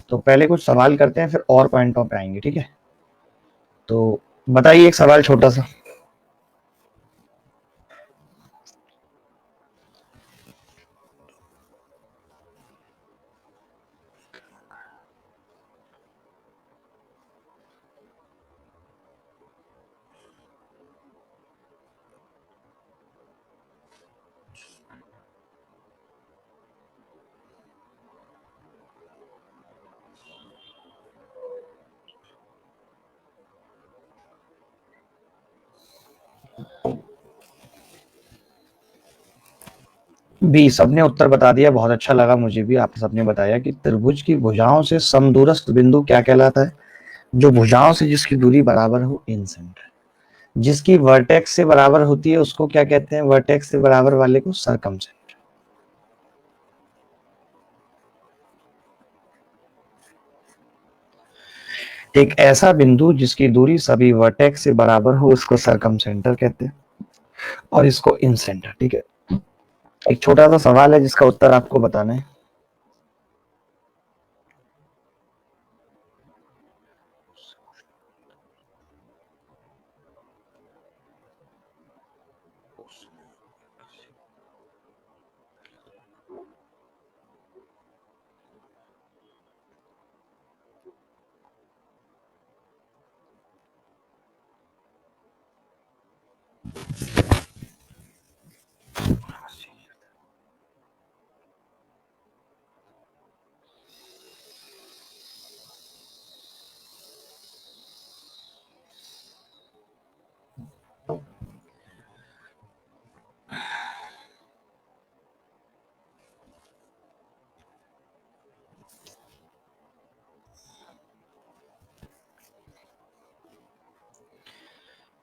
तो पहले कुछ सवाल करते हैं, फिर और पॉइंटों पे आएंगे, ठीक है? तो बताइए एक सवाल छोटा सा। बी, सबने उत्तर बता दिया, बहुत अच्छा लगा मुझे भी। आप सबने बताया कि त्रिभुज की भुजाओं से समदूरस्थ बिंदु क्या कहलाता है? जो भुजाओं से जिसकी दूरी बराबर हो, इनसेंटर। जिसकी वर्टेक्स से बराबर होती है उसको क्या कहते हैं? वर्टेक्स से बराबर वाले को सरकमसेंटर। एक ऐसा बिंदु जिसकी दूरी सभी वर्टेक्स से बराबर हो उसको सरकमसेंटर कहते हैं, और इसको इनसेंटर, ठीक है? एक छोटा सा सवाल है जिसका उत्तर आपको बताना है।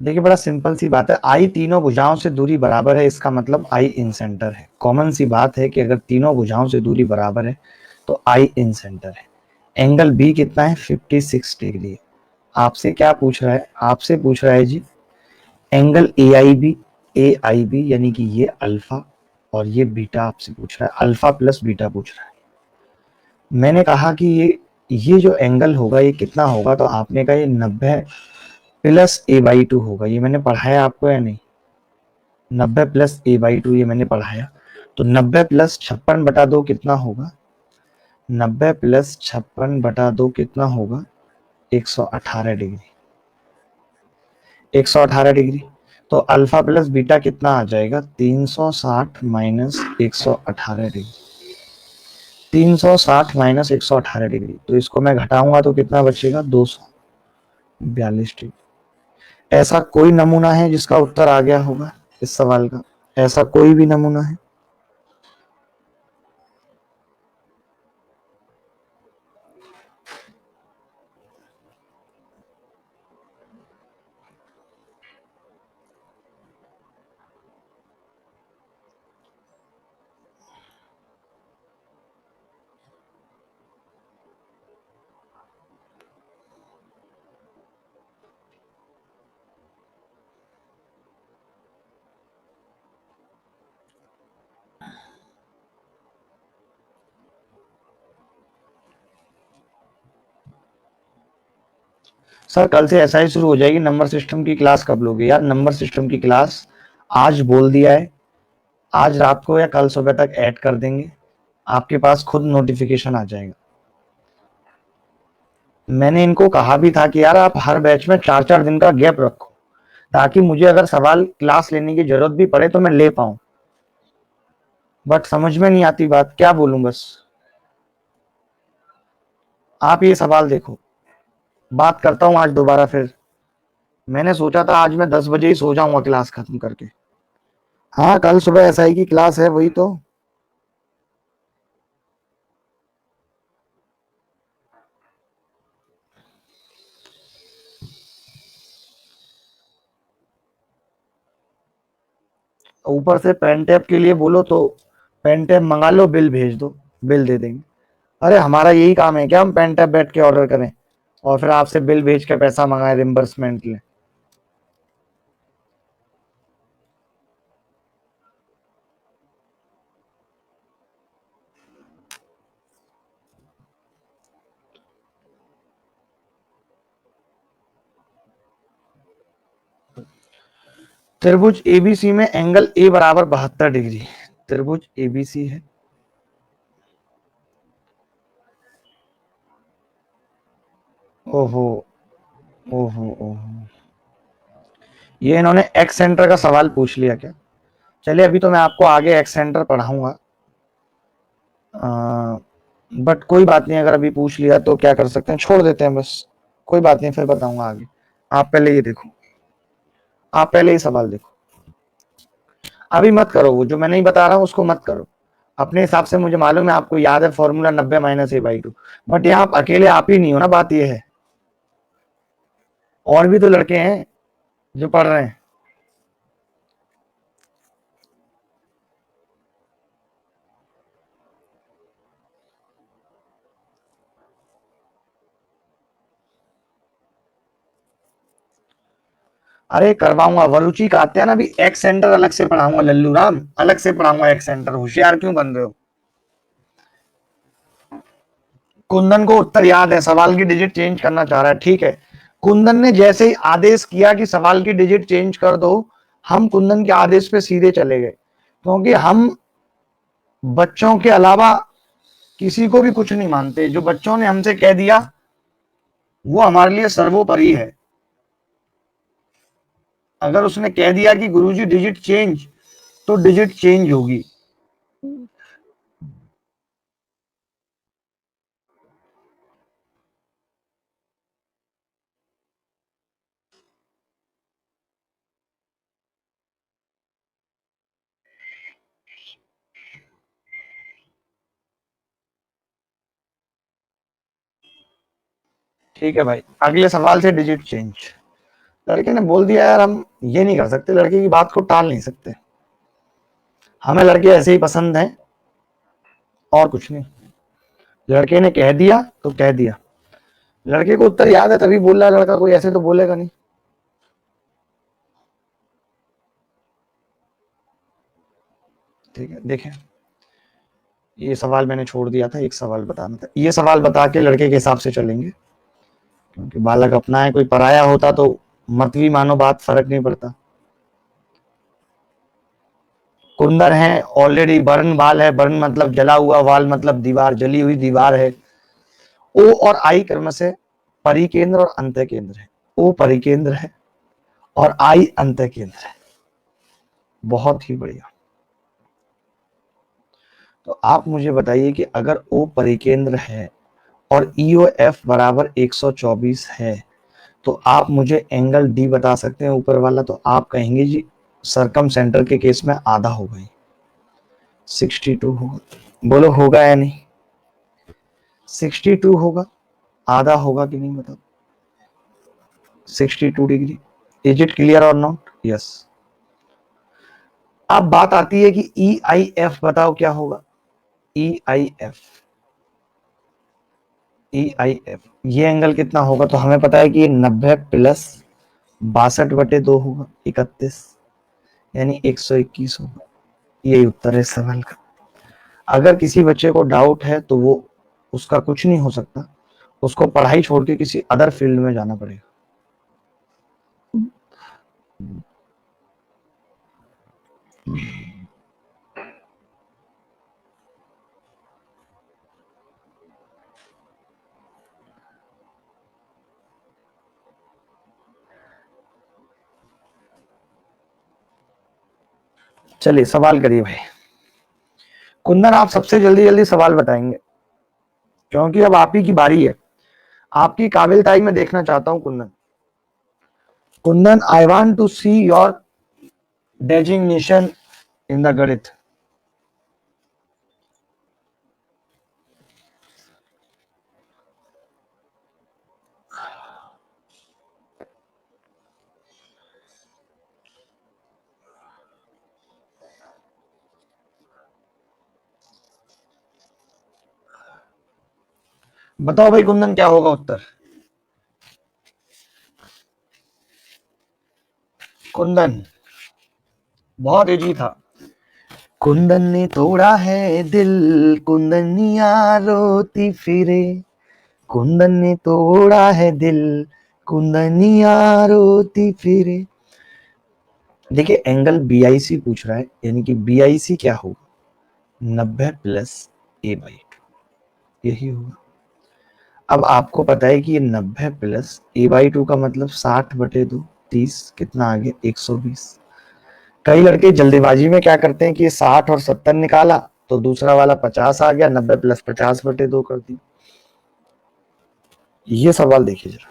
देखिए बड़ा सिंपल सी बात है, आई तीनों भुजाओं से दूरी बराबर है, इसका मतलब आई इन सेंटर है। कॉमन सी बात है कि अगर तीनों भुजाओं से दूरी बराबर है तो आई इन सेंटर है। एंगल बी कितना है? 56 डिग्री। आपसे क्या पूछ रहा है? आपसे पूछ रहा है जी एंगल ए आई बी यानी कि ये अल्फा और ये बीटा आपसे पूछ रहा है, अल्फा प्लस बीटा पूछ रहा है। मैंने कहा कि ये जो एंगल होगा ये कितना होगा, तो आपने कहा ये 90 प्लस ए बाई 2 होगा। ये मैंने पढ़ाया आपको या नहीं? 90 प्लस ए बाई 2 ये मैंने पढ़ाया। तो 90 प्लस 56/2 कितना होगा? 90 प्लस 56/2 कितना होगा? 118 डिग्री। 118 डिग्री। तो अल्फा प्लस बीटा कितना आ जाएगा? 360 माइनस 118 डिग्री। 360 माइनस 118 डिग्री, तो इसको मैं घटाऊंगा तो कितना बचेगा? 242 डिग्री। ऐसा कोई नमूना है जिसका उत्तर आ गया होगा इस सवाल का? ऐसा कोई भी नमूना है? सर कल से ऐसा ही शुरू हो जाएगी। नंबर सिस्टम की क्लास कब लोगे यार? नंबर सिस्टम की क्लास आज बोल दिया है, आज रात को या कल सुबह तक ऐड कर देंगे। आपके पास खुद नोटिफिकेशन आ जाएगा। मैंने इनको कहा भी था कि यार आप हर बैच में 4-4 दिन का गैप रखो, ताकि मुझे अगर सवाल क्लास लेने की जरूरत भी पड़े तो मैं ले पाऊं, बट समझ में नहीं आती बात, क्या बोलूं बस। आप ये सवाल देखो, बात करता हूं आज दोबारा फिर। मैंने सोचा था आज मैं 10 बजे ही सो जाऊंगा क्लास खत्म करके। हाँ, कल सुबह एसआई की क्लास है, वही तो। ऊपर से पेन टैप के लिए बोलो तो पेन टैप मंगा लो, बिल भेज दो, बिल दे देंगे। अरे हमारा यही काम है क्या, हम पेन टैप बैठ के ऑर्डर करें और फिर आपसे बिल भेज के पैसा मंगाए रिम्बर्समेंट के लिए। त्रिभुज एबीसी में एंगल ए बराबर 72 डिग्री। त्रिभुज एबीसी है, ओहो ओहो ओहो, ये इन्होंने एक्स सेंटर का सवाल पूछ लिया क्या? चलिए अभी तो मैं आपको आगे एक्स सेंटर पढ़ाऊंगा, बट कोई बात नहीं, अगर अभी पूछ लिया तो क्या कर सकते हैं, छोड़ देते हैं बस, कोई बात नहीं, फिर बताऊंगा आगे। आप पहले ये देखो, आप पहले ये सवाल देखो, अभी मत करो, वो जो मैं नहीं बता रहा हूं उसको मत करो। अपने हिसाब से मुझे मालूम है आपको याद है फॉर्मूला 90 - a/2, बट यहाँ आप अकेले आप ही नहीं हो ना, बात ये है, और भी तो लड़के हैं जो पढ़ रहे हैं। अरे करवाऊंगा, वरुचि का आते हैं ना, अभी एक्स सेंटर अलग से पढ़ाऊंगा, लल्लू राम अलग से पढ़ाऊंगा एक्स सेंटर, होशियार क्यों बन रहे हो? कुंदन को उत्तर याद है, सवाल की डिजिट चेंज करना चाह रहा है, ठीक है। कुंदन ने जैसे ही आदेश किया कि सवाल की डिजिट चेंज कर दो, हम कुंदन के आदेश पे सीधे चले गए, क्योंकि हम बच्चों के अलावा किसी को भी कुछ नहीं मानते। जो बच्चों ने हमसे कह दिया वो हमारे लिए सर्वोपरि है। अगर उसने कह दिया कि गुरुजी डिजिट चेंज, तो डिजिट चेंज होगी। ठीक है भाई, अगले सवाल से डिजिट चेंज। लड़के ने बोल दिया यार, हम ये नहीं कर सकते, लड़के की बात को टाल नहीं सकते, हमें लड़के ऐसे ही पसंद हैं और कुछ नहीं। लड़के ने कह दिया तो कह दिया, लड़के को उत्तर याद है तभी बोल रहा है लड़का, कोई ऐसे तो बोलेगा नहीं। ठीक है, देखें, ये सवाल मैंने छोड़ दिया था, एक सवाल बताना था, ये सवाल बता के लड़के के हिसाब से चलेंगे, क्योंकि बालक अपना है, कोई पराया होता तो मत भी मानो बात, फर्क नहीं पड़ता। कुंदर है ऑलरेडी, बर्न वाल है, बर्न मतलब जला हुआ, वाल मतलब दीवार, जली हुई दीवार है। ओ और आई क्रम से परिकेंद्र और अंत केंद्र है, ओ परिकेंद्र है और आई अंत केंद्र है, बहुत ही बढ़िया। तो आप मुझे बताइए कि अगर ओ परिकेंद्र है और ईओ एफ बराबर 124 है, तो आप मुझे एंगल डी बता सकते हैं ऊपर वाला, तो आप कहेंगे जी सरकम सेंटर के केस में आधा होगा ही, 62 होगा। बोलो होगा या नहीं? 62 होगा, आधा होगा कि नहीं बताओ? 62 डिग्री, इज इट क्लियर और नॉट? यस। अब बात आती है कि ई आई एफ बताओ क्या होगा। E I F, E I F, ये एंगल कितना होगा? तो हमें पता है कि ये 90 प्लस 62/2 होगा, 31, यानी 121 होगा। यही उत्तर है इस सवाल का। अगर किसी बच्चे को डाउट है तो वो, उसका कुछ नहीं हो सकता, उसको पढ़ाई छोड़ के किसी अदर फील्ड में जाना पड़ेगा। चलिए सवाल करिए भाई। कुंदन आप सबसे जल्दी जल्दी सवाल बताएंगे क्योंकि अब आप ही की बारी है। आपकी काबिलताई में देखना चाहता हूं Kundan. Kundan I want to see your designation in the गणित। बताओ भाई कुंदन क्या होगा उत्तर। कुंदन बहुत इजी था। कुंदन ने तोड़ा है दिल, कुंदनिया रोती फिरे। कुंदन ने तोड़ा है दिल, कुंदनिया रोती फिरे। देखिए एंगल BIC पूछ रहा है, यानी कि BIC क्या होगा, 90 प्लस A/2 यही होगा। अब आपको पता है कि ये 90 प्लस A/2 का मतलब 60/2 30 कितना आ गया 120। कई लड़के जल्दीबाजी में क्या करते हैं कि ये 60 और 70 निकाला तो दूसरा वाला 50 आ गया, 90 प्लस 50/2 कर दी। ये सवाल देखिए जरा।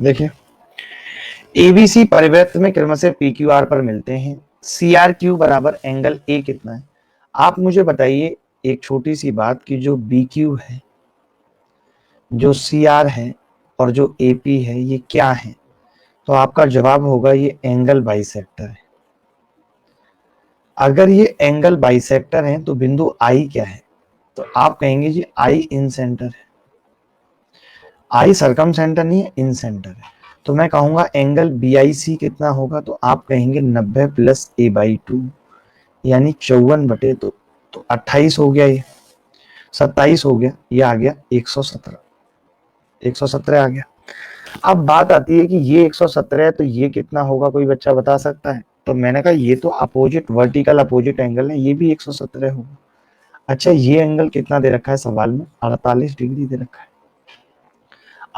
देखिए ABC परिवृत्त में क्रमशः PQR पर मिलते हैं। CRQ बराबर एंगल A कितना है। आप मुझे बताइए एक छोटी सी बात कि जो BQ है, जो CR है और जो AP है ये क्या है। तो आपका जवाब होगा ये एंगल बाइसेक्टर है। अगर ये एंगल बाइसेक्टर है तो बिंदु I क्या है, तो आप कहेंगे जी I इन सेंटर है। I सरकम सेंटर नहीं है, इन सेंटर है। तो मैं कहूंगा एंगल BIC कितना होगा, तो आप कहेंगे 90 प्लस A/2 यानी 54/2 तो 28 हो गया, ये 27 हो गया, ये आ गया 117 117 आ गया। अब बात आती है कि ये 117 है तो ये कितना होगा, कोई बच्चा बता सकता है। तो मैंने कहा ये तो अपोजिट वर्टिकल अपोजिट एंगल है, ये भी 117 होगा। अच्छा ये एंगल कितना दे रखा है सवाल में, 48 डिग्री दे रखा है।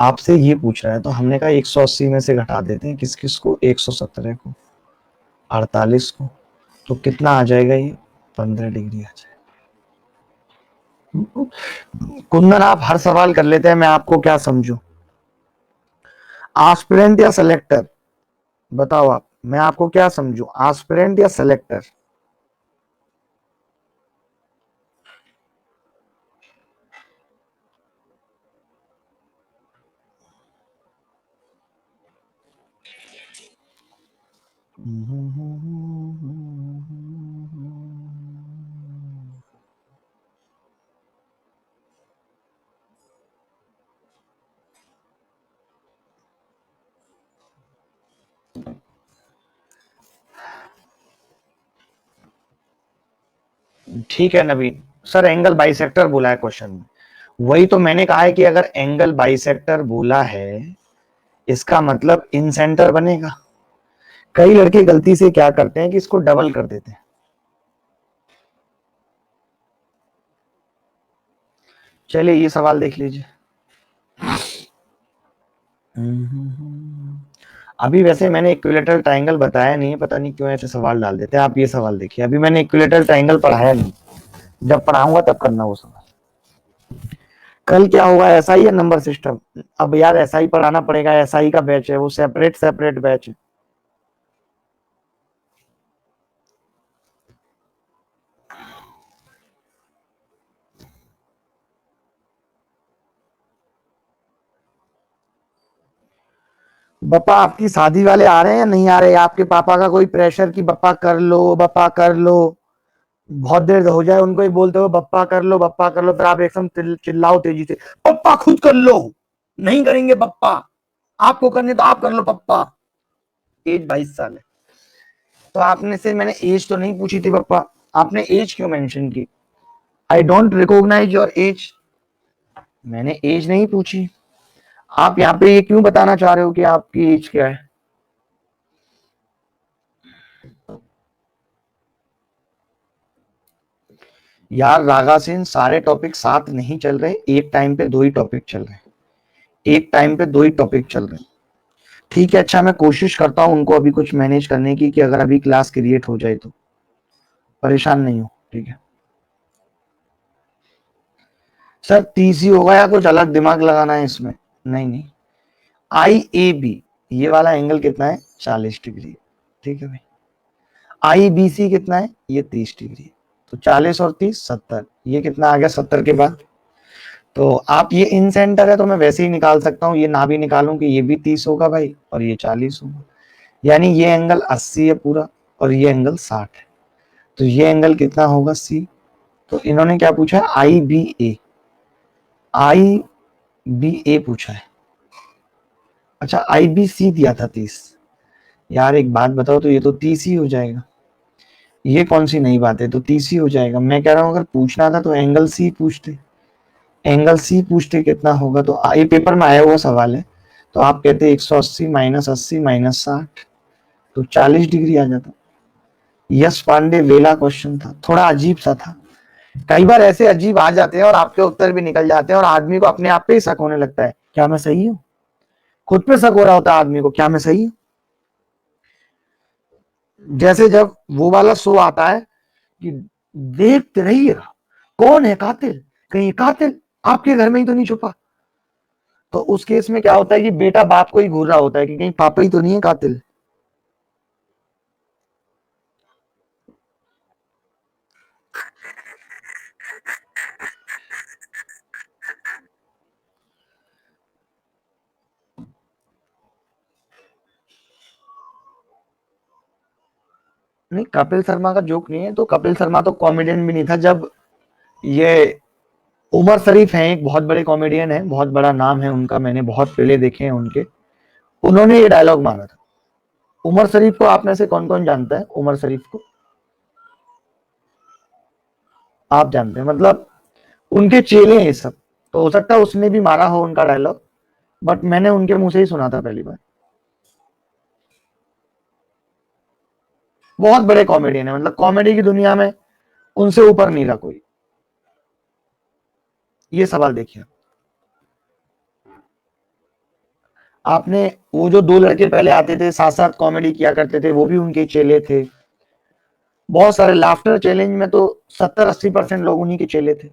आपसे ये पूछ रहा है तो हमने कहा 180 में से घटा देते हैं, किस किस को, 117 को, 48 को, तो कितना आ जाएगा, ये 15 डिग्री आ जाएगा। कुंदन आप हर सवाल कर लेते हैं, मैं आपको क्या समझू, एस्पिरेंट या सेलेक्टर, बताओ आप, मैं आपको क्या समझू, एस्पिरेंट या सेलेक्टर। ठीक है नवीन सर, एंगल बाइसेक्टर बोला है क्वेश्चन में, वही तो मैंने कहा है कि अगर एंगल बाइसेक्टर बोला है इसका मतलब इन सेंटर बनेगा। कई लड़के गलती से क्या करते हैं कि इसको डबल कर देते हैं। चलिए ये सवाल देख लीजिए। अभी वैसे मैंने इक्विलेटरल ट्रायंगल बताया नहीं है, पता नहीं क्यों ऐसे सवाल डाल देते हैं। आप ये सवाल देखिए, अभी मैंने इक्विलेटरल ट्रायंगल पढ़ाया नहीं, जब पढ़ाऊंगा तब करना वो सवाल। कल क्या होगा, एसआई या नंबर सिस्टम? अब यार एसआई पढ़ाना पड़ेगा, एसआई का बैच है वो, सेपरेट सेपरेट बैच है। बप्पा आपकी शादी वाले आ रहे हैं या नहीं आ रहे? आपके पापा का कोई प्रेशर कि बप्पा कर लो, बप्पा कर लो? बहुत देर हो जाए उनको ही बोलते हो बप्पा कर लो, बप्पा कर लो, फिर आप एकदम चिल्लाओ तेजी से, पप्पा खुद कर लो। नहीं करेंगे पप्पा, आपको करने तो आप कर लो पप्पा। एज 22 साल है। तो आपने से मैंने एज तो नहीं पूछी थी पप्पा, आपने एज क्यों मेंशन की? I don't recognise your age. मैंने एज नहीं पूछी। आप यहाँ पे ये क्यों बताना चाह रहे हो कि आपकी एज क्या है? यार रागा सिंह, सारे टॉपिक साथ नहीं चल रहे, एक टाइम पे दो ही टॉपिक चल रहे हैं, एक टाइम पे दो ही टॉपिक चल रहे हैं। ठीक है, अच्छा मैं कोशिश करता हूँ उनको अभी कुछ मैनेज करने की, कि अगर अभी क्लास क्रिएट हो जाए तो। परेशान नहीं हो, ठीक है सर? 30 ही होगा या कुछ अलग दिमाग लगाना है इसमें? नहीं नहीं, आई ए बी ये वाला एंगल कितना है? 40 डिग्री। ठीक है भाई, आई बी सी कितना है? ये 30 डिग्री। तो 40 और 30 70, ये कितना आ गया 70 के बाद? तो आप ये इन सेंटर है तो मैं वैसे ही निकाल सकता हूँ, ये ना भी निकालूं कि ये भी 30 होगा भाई और ये 40 होगा, यानी ये एंगल 80 है पूरा और ये एंगल 60 है। तो ये एंगल कितना होगा? सी। तो इन्होंने क्या पूछा है? आई बी ए, आई बी ए पूछा है। अच्छा आई बी सी दिया था 30। यार एक बात बताओ, तो ये तो 30 ही हो जाएगा। ये कौन सी नई बात है, तो 30 ही हो जाएगा। मैं कह रहा हूं अगर पूछना था तो एंगल सी पूछते, एंगल सी पूछते कितना होगा। तो ये पेपर में आया हुआ सवाल है, तो आप कहते 180 माइनस 80 माइनस 60, तो 40 डिग्री आ जाता। यश पांडे वेला क्वेश्चन था, थोड़ा अजीब सा था। कई बार ऐसे अजीब आ जाते हैं और आपके उत्तर भी निकल जाते हैं और आदमी को अपने आप पे ही शक होने लगता है, क्या मैं सही हूँ? खुद पे शक हो रहा होता है आदमी को, क्या मैं सही हूँ? जैसे जब वो वाला शो आता है कि देखते रहिएगा कौन है कातिल, कहीं कातिल आपके घर में ही तो नहीं छुपा। तो उस केस में क्या होता है कि बेटा बाप को ही घूर रहा होता है कि कहीं पापा ही तो नहीं है कातिल। नहीं, कपिल शर्मा का जोक नहीं है, तो कपिल शर्मा तो कॉमेडियन भी नहीं था जब ये उमर शरीफ हैं, एक बहुत बड़े कॉमेडियन है, बहुत बड़ा नाम है उनका, मैंने बहुत पहले देखे हैं उनके, उन्होंने ये डायलॉग मारा था। उमर शरीफ को आप में से कौन कौन जानता है? उमर शरीफ को आप जानते हैं, मतलब उनके चेले हैं ये सब। तो हो सकता है उसने भी मारा हो उनका डायलॉग, बट मैंने उनके मुंह से ही सुना था पहली बार। बहुत बड़े कॉमेडियन है, मतलब कॉमेडी की दुनिया में उनसे ऊपर नहीं रहा कोई। ये सवाल देखिए, आपने वो जो दो लड़के पहले आते थे साथ साथ कॉमेडी किया करते थे, वो भी उनके चेले थे। बहुत सारे लाफ्टर चैलेंज में तो 70-80% लोग उन्हीं के चेले थे।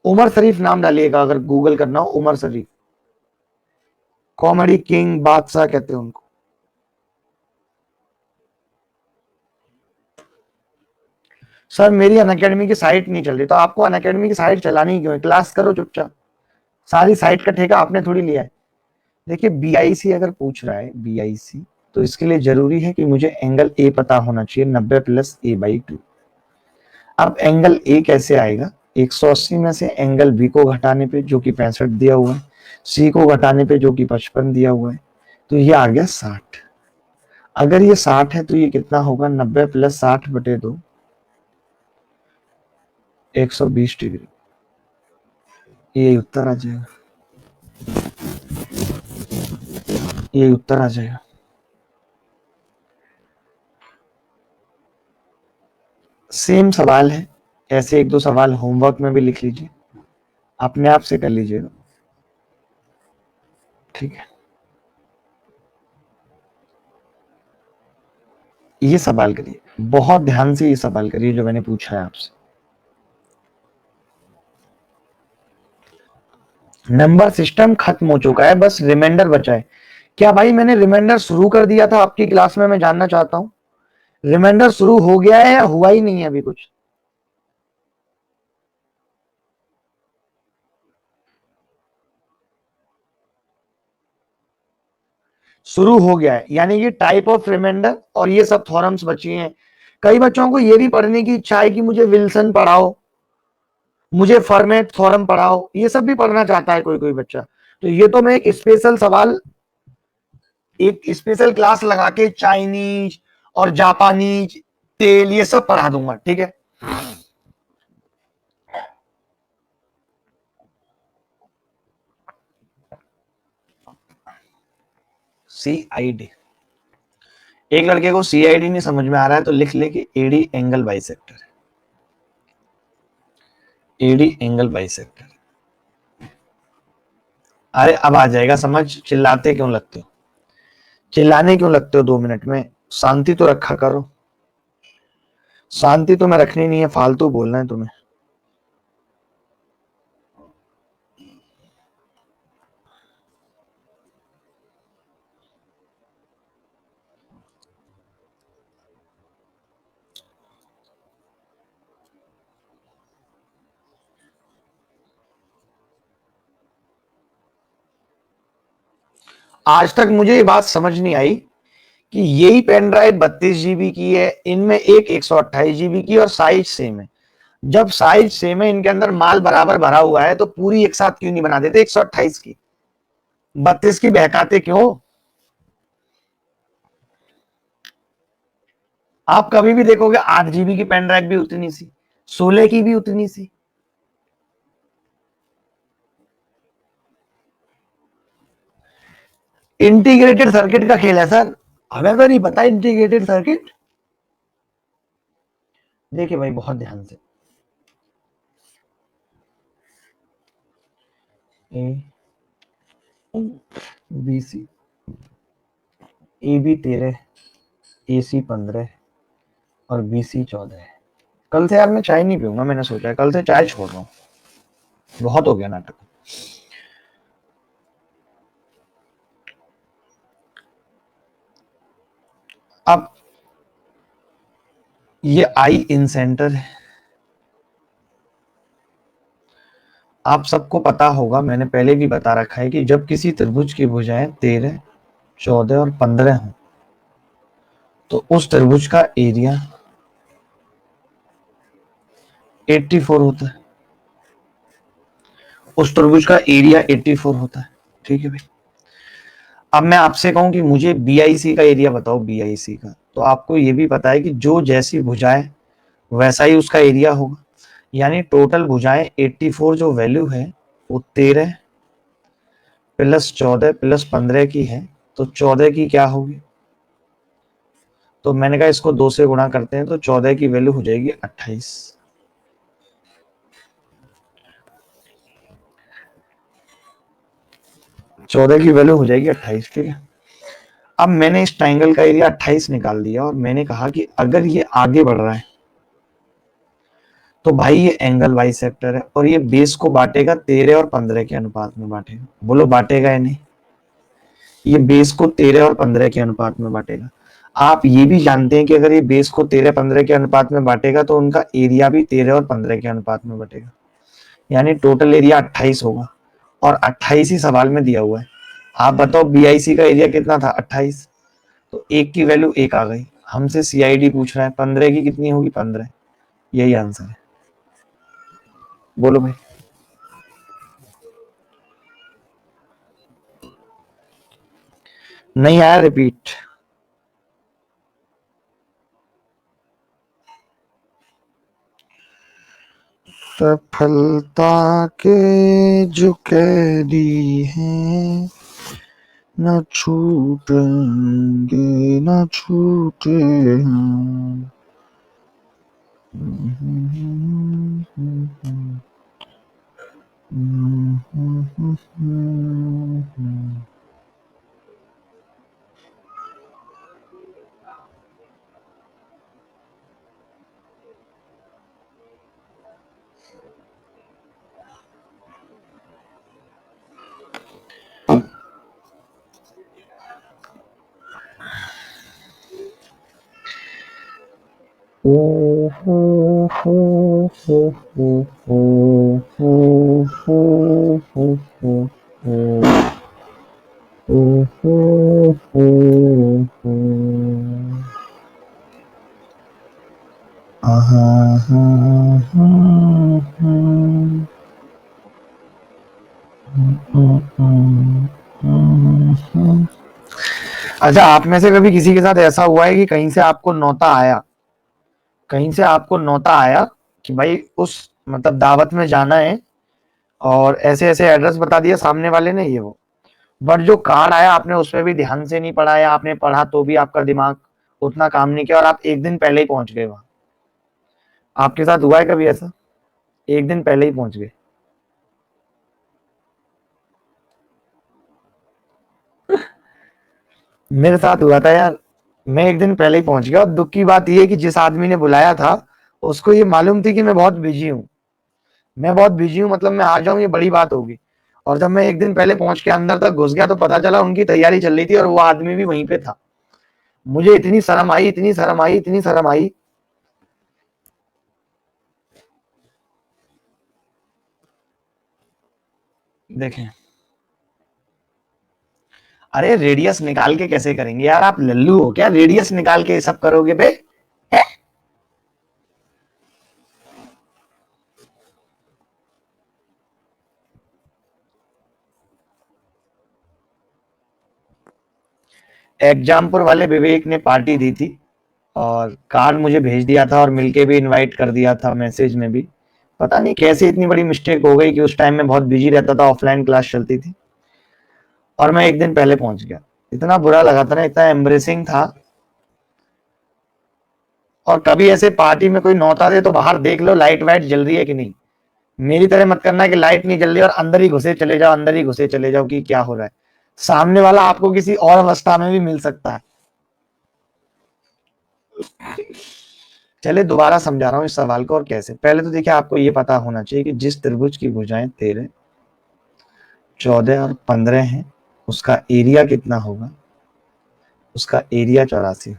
उमर शरीफ नाम डालिएगा अगर गूगल करना हो, उमर शरीफ, कॉमेडी किंग, बादशाह कहते हैं उनको। सर मेरी अनअकैडमी की साइट नहीं चल रही, तो आपको अनअकैडमी की साइट चलानी क्यों है? क्लास करो चुपचाप, सारी साइट का ठेका आपने थोड़ी लिया है। देखिए बीआईसी अगर पूछ रहा है, बीआईसी, तो इसके लिए जरूरी है कि मुझे एंगल ए पता होना चाहिए, 90 प्लस a/2। अब एंगल ए कैसे आएगा? 180 में से एंगल बी को घटाने पे जो कि 65 दिया हुआ है, सी को घटाने पे जो कि 55 दिया हुआ है, तो ये आ गया 60। अगर ये 60 है तो ये कितना होगा? 90 प्लस 60/2, 120 डिग्री। ये उत्तर आ जाएगा, ये उत्तर आ जाएगा। सेम सवाल है, ऐसे एक दो सवाल होमवर्क में भी लिख लीजिए, अपने आप से कर लीजिएगा, ठीक है? ये सवाल करिए, बहुत ध्यान से ये सवाल करिए जो मैंने पूछा है आपसे। नंबर सिस्टम खत्म हो चुका है, बस रिमाइंडर बचा है। क्या भाई मैंने रिमाइंडर शुरू कर दिया था आपकी क्लास में? मैं जानना चाहता हूं रिमाइंडर शुरू हो गया है या हुआ ही नहीं है अभी कुछ? शुरू हो गया है, यानी ये टाइप ऑफ रिमाइंडर और ये सब थॉरम्स बची हैं। कई बच्चों को ये भी पढ़ने की इच्छा है कि मुझे विल्सन पढ़ाओ, मुझे फॉर्मेट थॉरम पढ़ाओ, ये सब भी पढ़ना चाहता है कोई कोई बच्चा। तो ये तो मैं एक स्पेशल सवाल, एक स्पेशल क्लास लगा के चाइनीज और जापानीज तेल ये सब पढ़ा दूंगा, ठीक है। CID, एक लड़के को CID नहीं समझ में आ रहा है तो लिख ले कि AD angle bisector, AD angle bisector. अरे अब आ जाएगा समझ, चिल्लाते क्यों लगते हो, चिल्लाने क्यों लगते हो 2 मिनट में? शांति तो रखा करो। शांति तुम्हें रखनी नहीं है, फालतू बोलना है तुम्हें। आज तक मुझे ये बात समझ नहीं आई कि यही पेन ड्राइव 32 GB की है, इनमें एक 128 GB की और साइज सेम है। जब साइज सेम है, इनके अंदर माल बराबर भरा हुआ है, तो पूरी एक साथ क्यों नहीं बना देते 128 की? 32 की बहकाते क्यों? आप कभी भी देखोगे 8 GB की पेन ड्राइव भी उतनी सी, 16 की भी उतनी सी। इंटीग्रेटेड सर्किट का खेल है सर, हमें तो नहीं पता इंटीग्रेटेड सर्किट। देखिए भाई बहुत ध्यान से, BC, AB 13, AC 15 और BC 14। कल से यार मैं चाय नहीं पीऊंगा, मैंने सोचा है कल से चाय छोड़ रहा हूँ, बहुत हो गया नाटक। अब ये आई इन सेंटर है, आप सबको पता होगा, मैंने पहले भी बता रखा है कि जब किसी त्रिभुज की भुजाएं 13, 14 और 15 हों तो उस त्रिभुज का एरिया 84 होता है, उस त्रिभुज का एरिया 84 होता है, ठीक है भाई। अब मैं आपसे कहूं कि मुझे BIC का एरिया बताओ, BIC का, तो आपको ये भी पता है कि जो जैसी भुजाएं वैसा ही उसका एरिया होगा। यानी टोटल भुजाएं 84 जो वैल्यू है वो 13 प्लस 14 प्लस 15 की है, तो 14 की क्या होगी? तो मैंने कहा इसको 2 से गुणा करते हैं तो 14 की वैल्यू हो जाएगी 28। 14 की वैल्यू हो जाएगी 28, ठीक है। अब मैंने इस ट्राइंगल का एरिया 28 निकाल दिया और मैंने कहा कि अगर ये आगे बढ़ रहा है तो भाई ये एंगल बाइसेक्टर है और ये बेस को बांटेगा 13 और 15 के अनुपात में बांटेगा। बोलो बांटेगा या नहीं? ये बेस को 13 और 15 के अनुपात में बांटेगा। आप ये भी जानते हैं कि अगर ये बेस को 13-15 के अनुपात में बांटेगा तो उनका एरिया भी 13 और 15 के अनुपात में बांटेगा, यानी टोटल एरिया 28 होगा और 28 ही सवाल में दिया हुआ है। आप बताओ BIC का एरिया कितना था? 28। तो एक की वैल्यू 1 आ गई, हमसे CID पूछ रहा है 15 की कितनी होगी? 15। यही आंसर है, बोलो भाई। नहीं आया रिपीट? सफलता के जो कैदी हैं न छूटेंगे न छूटे हैं। ओ हो हो हो हो हो हो हो हो हो हो हो हो हो आहा हा हा हा अच्छा, आप में से कभी किसी के साथ ऐसा हुआ है कि कहीं से आपको नौता आया, कहीं से आपको नौता आया कि भाई उस मतलब दावत में जाना है और ऐसे ऐसे एड्रेस बता दिया सामने वाले ने, ये वो, बट जो कार्ड आया आपने उस पर भी ध्यान से नहीं पढ़ा, या आपने पढ़ा तो भी आपका दिमाग उतना काम नहीं किया और आप एक दिन पहले ही पहुंच गए वहां? आपके साथ हुआ है कभी ऐसा? एक दिन पहले ही पहुंच गए? मेरे साथ हुआ था यार। मैं एक दिन पहले ही पहुंच गया और दुख की बात यह है कि जिस आदमी ने बुलाया था उसको ये मालूम थी कि मैं बहुत बिजी हूँ, मैं बहुत बिजी हूँ, मतलब मैं आ जाऊं ये बड़ी बात होगी। और जब मैं एक दिन पहले पहुंच के अंदर तक घुस गया तो पता चला उनकी तैयारी चल रही थी और वो आदमी भी वहीं पे था। मुझे इतनी शर्म आई, इतनी शर्म आई, इतनी शर्म आई। देखें, अरे रेडियस निकाल के कैसे करेंगे यार, आप लल्लू हो क्या? रेडियस निकाल के सब करोगे बे? एग्जामपुर वाले विवेक ने पार्टी दी थी और कार्ड मुझे भेज दिया था और मिलके भी इनवाइट कर दिया था मैसेज में भी। पता नहीं कैसे इतनी बड़ी मिस्टेक हो गई कि उस टाइम में बहुत बिजी रहता था, ऑफलाइन क्लास चलती थी और मैं एक दिन पहले पहुंच गया। इतना बुरा लगा था ना, इतना एम्ब्रेसिंग था। और कभी ऐसे पार्टी में कोई नौता दे तो बाहर देख लो लाइट वाइट जल रही है कि नहीं। मेरी तरह मत करना कि लाइट नहीं जल रही और अंदर ही घुसे चले जाओ, अंदर ही घुसे चले जाओ कि क्या हो रहा है। सामने वाला आपको किसी और अवस्था में भी मिल सकता है। चले दोबारा समझा रहा हूँ इस सवाल को और कैसे। पहले तो देखिए, आपको ये पता होना चाहिए कि जिस त्रिभुज की भुजाएं 13, 14 और 15 है उसका एरिया कितना होगा? उसका एरिया 84।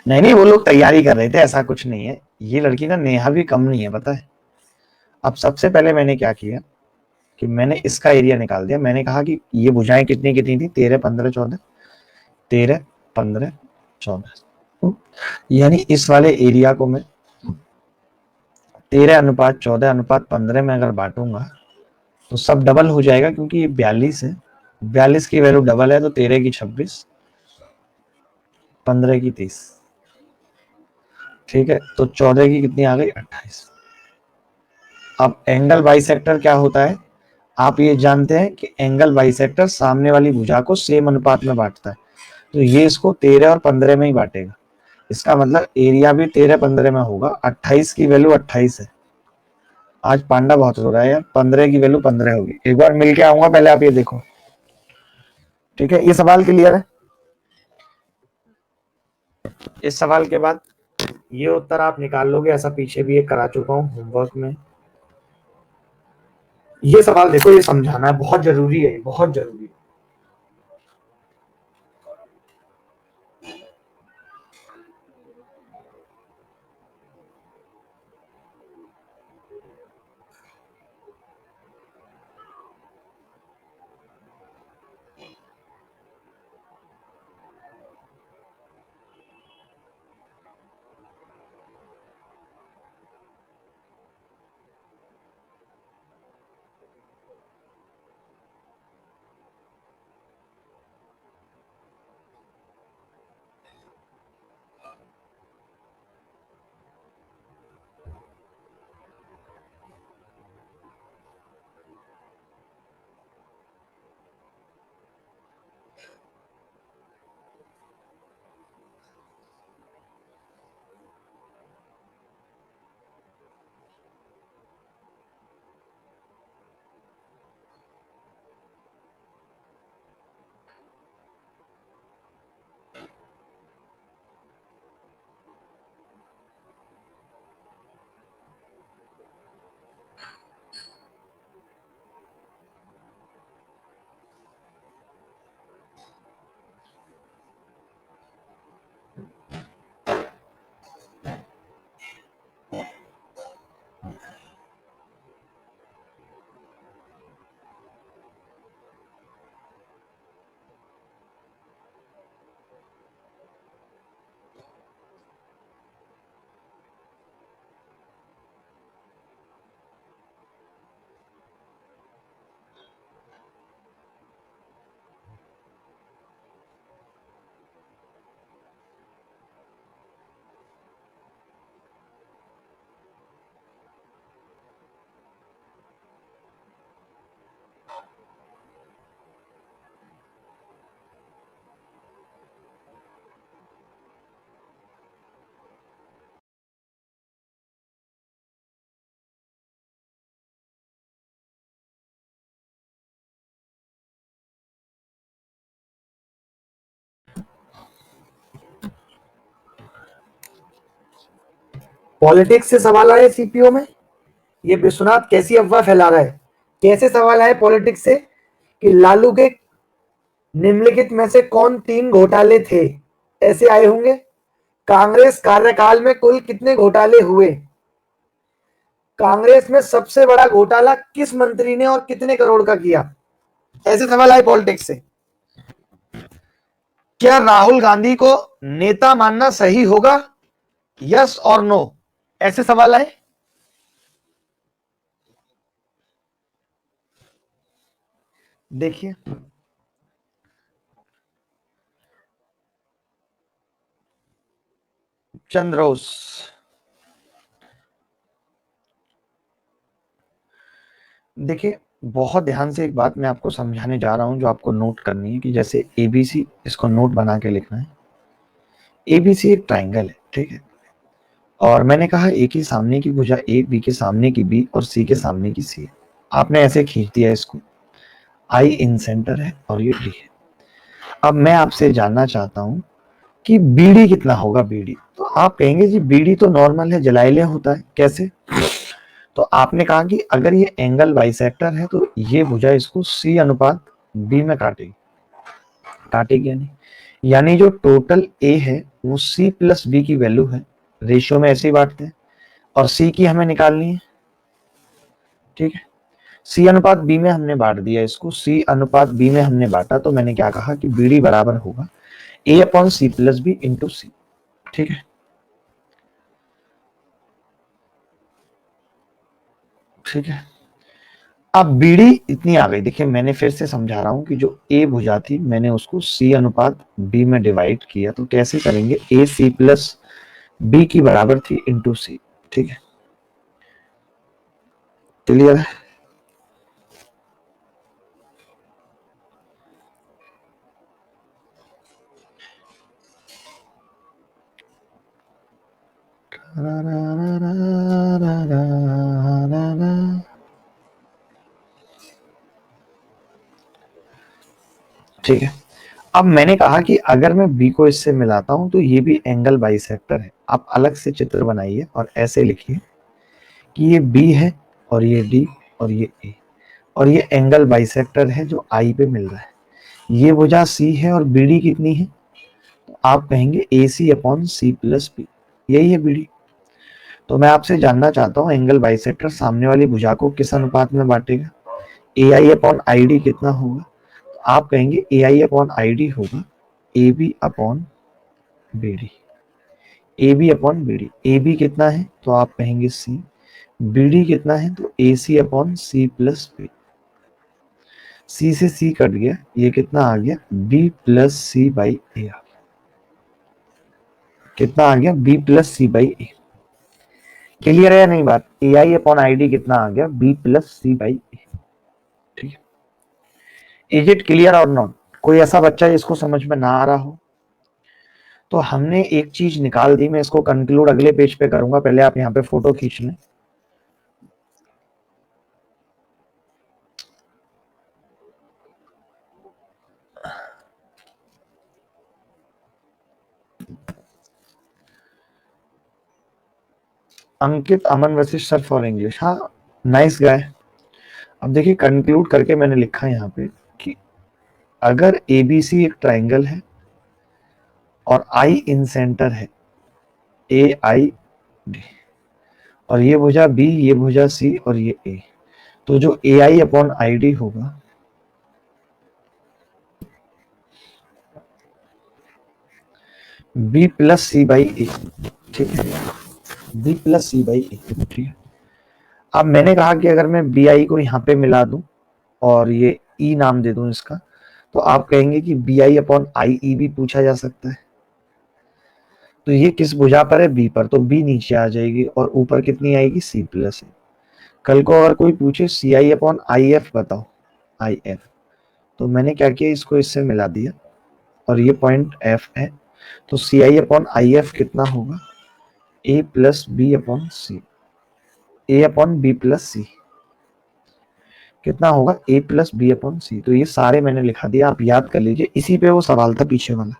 नहीं नहीं, वो लोग तैयारी कर रहे थे, ऐसा कुछ नहीं है। ये लड़की ना नेहा भी कम नहीं है, पता है। अब सबसे पहले मैंने क्या किया कि मैंने इसका एरिया निकाल दिया। मैंने कहा कि ये भुजाएं कितनी कितनी थी, 13, 15, 14, 13, 15, 14, यानी इस वाले एरिया को मैं 13:14:15 में अगर बांटूंगा तो सब डबल हो जाएगा, क्योंकि ये 42 है। 42 की वैल्यू डबल है तो 13 की 26, 15 की 30। ठीक है, तो 14 की कितनी आ गई? 28। अब एंगल बाइसेक्टर क्या होता है? आप ये जानते हैं कि एंगल बाइसेक्टर सामने वाली भुजा को सेम अनुपात में बांटता है। तो ये इसको 13 और 15 में ही बांटेगा। इसका मतलब एरिया भी 13, 15 में होगा। 28 की वैल्यू 28 है। आज पांडा बहुत हो रहा है यार। 15 की वैल्यू 15 होगी। एक बार मिल के आऊंगा, पहले आप ये देखो। ठीक है, ये सवाल क्लियर है? इस सवाल के बाद ये उत्तर आप निकाल लोगे, ऐसा पीछे भी एक करा चुका हूँ होमवर्क में। ये सवाल देखो, ये समझाना है, बहुत जरूरी है, बहुत जरूरी है। पॉलिटिक्स से सवाल आए सीपीओ में, ये विश्वनाथ कैसी अफवाह फैला रहा है। कैसे सवाल आए पॉलिटिक्स से कि लालू के निम्नलिखित में से कौन 3 घोटाले थे, ऐसे आए होंगे। कांग्रेस कार्यकाल में कुल कितने घोटाले हुए, कांग्रेस में सबसे बड़ा घोटाला किस मंत्री ने और कितने करोड़ का किया, ऐसे सवाल आए पॉलिटिक्स से। क्या राहुल गांधी को नेता मानना सही होगा, यस और नो, ऐसे सवाल आए। देखिए चंद्रोस, देखिए बहुत ध्यान से एक बात मैं आपको समझाने जा रहा हूं जो आपको नोट करनी है कि जैसे एबीसी, इसको नोट बना के लिखना है। एबीसी एक ट्राइंगल है, ठीक है, और मैंने कहा ए की सामने की भुजा ए, बी के सामने की बी और सी के सामने की सी। आपने ऐसे खींच दिया इसको, आई इन सेंटर है और ये डी है। अब मैं आपसे जानना चाहता हूं कि बीडी कितना होगा। बीडी तो आप कहेंगे जी बीडी तो नॉर्मल है, जलाइलिया होता है, कैसे। तो आपने कहा कि अगर ये एंगल बाइसेक्टर है तो ये भुजा इसको सी अनुपात बी में काटेगी, काटेगी यानी जो टोटल ए है वो सी प्लस बी की वैल्यू है, रेशियो में ऐसे ही बांटते हैं, और सी की हमें निकालनी है, ठीक है। सी अनुपात बी में हमने बांट दिया इसको, सी अनुपात बी में हमने बांटा, तो मैंने क्या कहा कि बीडी बराबर होगा A upon C plus B into C, ठीक है, ठीक है। अब बीडी इतनी आ गई, देखिए मैंने फिर से समझा रहा हूं कि जो ए भुजा थी मैंने उसको सी अनुपात बी में डिवाइड किया, तो कैसे करेंगे, ए सी प्लस बी की बराबर थी इंटू सी, ठीक है, क्लियर है। ठीक है, अब मैंने कहा कि अगर मैं बी को इससे मिलाता हूं तो ये भी एंगल बाइसेक्टर है। आप अलग से चित्र बनाइए और ऐसे लिखिए कि ये बी है और ये डी और ये ए, और ये एंगल बाइसेक्टर है जो आई पे मिल रहा है। ये भुजा सी है और बीडी कितनी है, तो आप कहेंगे ए C upon C plus B, यही है बीडी। तो मैं आपसे जानना चाहता हूँ एंगल बाइसेक्टर सामने वाली भुजा को किस अनुपात में बांटेगा, ए आई अपॉन आई डी कितना होगा, तो आप कहेंगे ए आई अपॉन आई डी होगा A B upon B D, A B upon B D. A B कितना है तो आप कहेंगे सी, बी डी कितना है तो A C upon C plus B, C से सी कट गया, ये कितना आ गया B plus C by A, कितना आ गया B plus C by A. Clear है या नहीं बात, ए आई अपॉन आई डी कितना आ गया बी प्लस सी बाई ए, ठीक है। इज इट क्लियर और नॉट, कोई ऐसा बच्चा जिसको समझ में ना आ रहा हो। तो हमने एक चीज निकाल दी, मैं इसको कंक्लूड अगले पेज पे करूंगा, पहले आप यहाँ पे फोटो खींच लें। अंकित अमन वशिष्ठ सर फॉर इंग्लिश, हाँ नाइस गाय। अब देखिए कंक्लूड करके मैंने लिखा यहाँ पे कि अगर एबीसी एक ट्राइंगल है और आई इन सेंटर है ए आई डी, और ये भुजा बी, ये भुजा सी और ये ए, तो जो ए आई अपॉन आई डी होगा बी प्लस सी बाई ए, ठीक है, बी प्लस सी बाई ए, ठीक है। अब मैंने कहा कि अगर मैं बी आई को यहाँ पे मिला दूं और ये ई नाम दे दूं इसका, तो आप कहेंगे कि बी आई अपॉन आई ई भी पूछा जा सकता है। तो ये किस भुजा पर है, बी पर, तो बी नीचे आ जाएगी और ऊपर कितनी आएगी सी प्लस है। कल को अगर कोई पूछे सी आई अपॉन आई एफ बताओ, आई एफ, तो मैंने क्या किया इसको इससे मिला दिया और ये पॉइंट एफ है, तो सी आई अपॉन आई एफ कितना होगा ए प्लस बी अपॉन सी, ए अपॉन बी प्लस सी कितना होगा ए प्लस बी अपॉन सी। तो ये सारे मैंने लिखा दिया, आप याद कर लीजिए, इसी पे वो सवाल था पीछे वाला।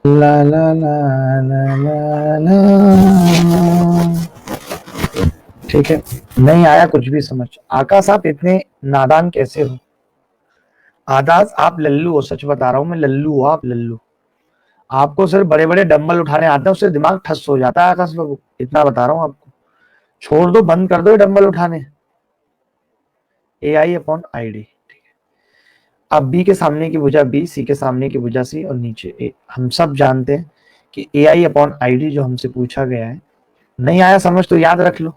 ला ला ला ला ला ला। ठीक है, नहीं आया कुछ भी समझ। आकाश आप इतने नादान कैसे हो? आकाश आप लल्लू हो, सच बता रहा हूं मैं, लल्लू हो आप, लल्लू। आपको सिर्फ बड़े बड़े डंबल उठाने आते हैं, उससे दिमाग ठस हो जाता है आकाश बाबू, इतना बता रहा हूं आपको। छोड़ दो, बंद कर दो ये डंबल उठाने। AI upon ID। अब B के सामने की भुजा B, C के सामने की भुजा C और नीचे A। हम सब जानते हैं कि AI अपॉन ID जो हमसे पूछा गया है, नहीं आया समझ तो याद रख लो।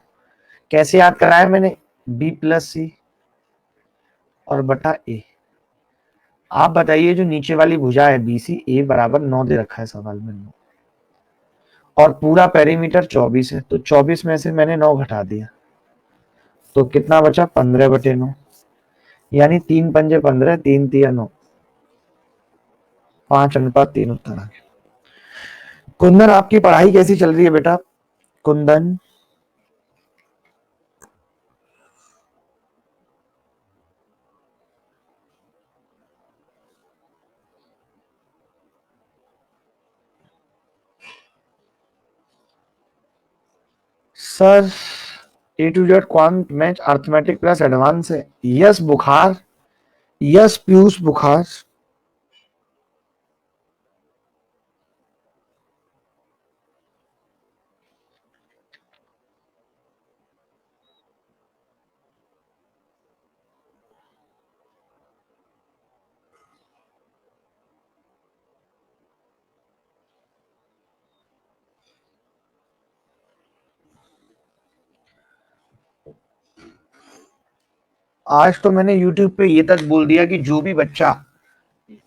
कैसे याद कराया मैंने? B प्लस C और बटा A। आप बताइए जो नीचे वाली भुजा है BC, A बराबर 9 दे रखा है सवाल में, 9 और पूरा पेरीमीटर 24 है, तो 24 में से मैंने 9 घटा दिया, तो कितना बचा? 15/9, यानी 3 पंजे 15, 3 तिया 9, 5:3 उत्तर आ गया। कुंदन आपकी पढ़ाई कैसी चल रही है बेटा? Kundan sir A to Z quant match arithmetic plus advance है। यस बुखार, यस पीयूष बुखार। आज तो मैंने YouTube पे ये तक बोल दिया कि जो भी बच्चा,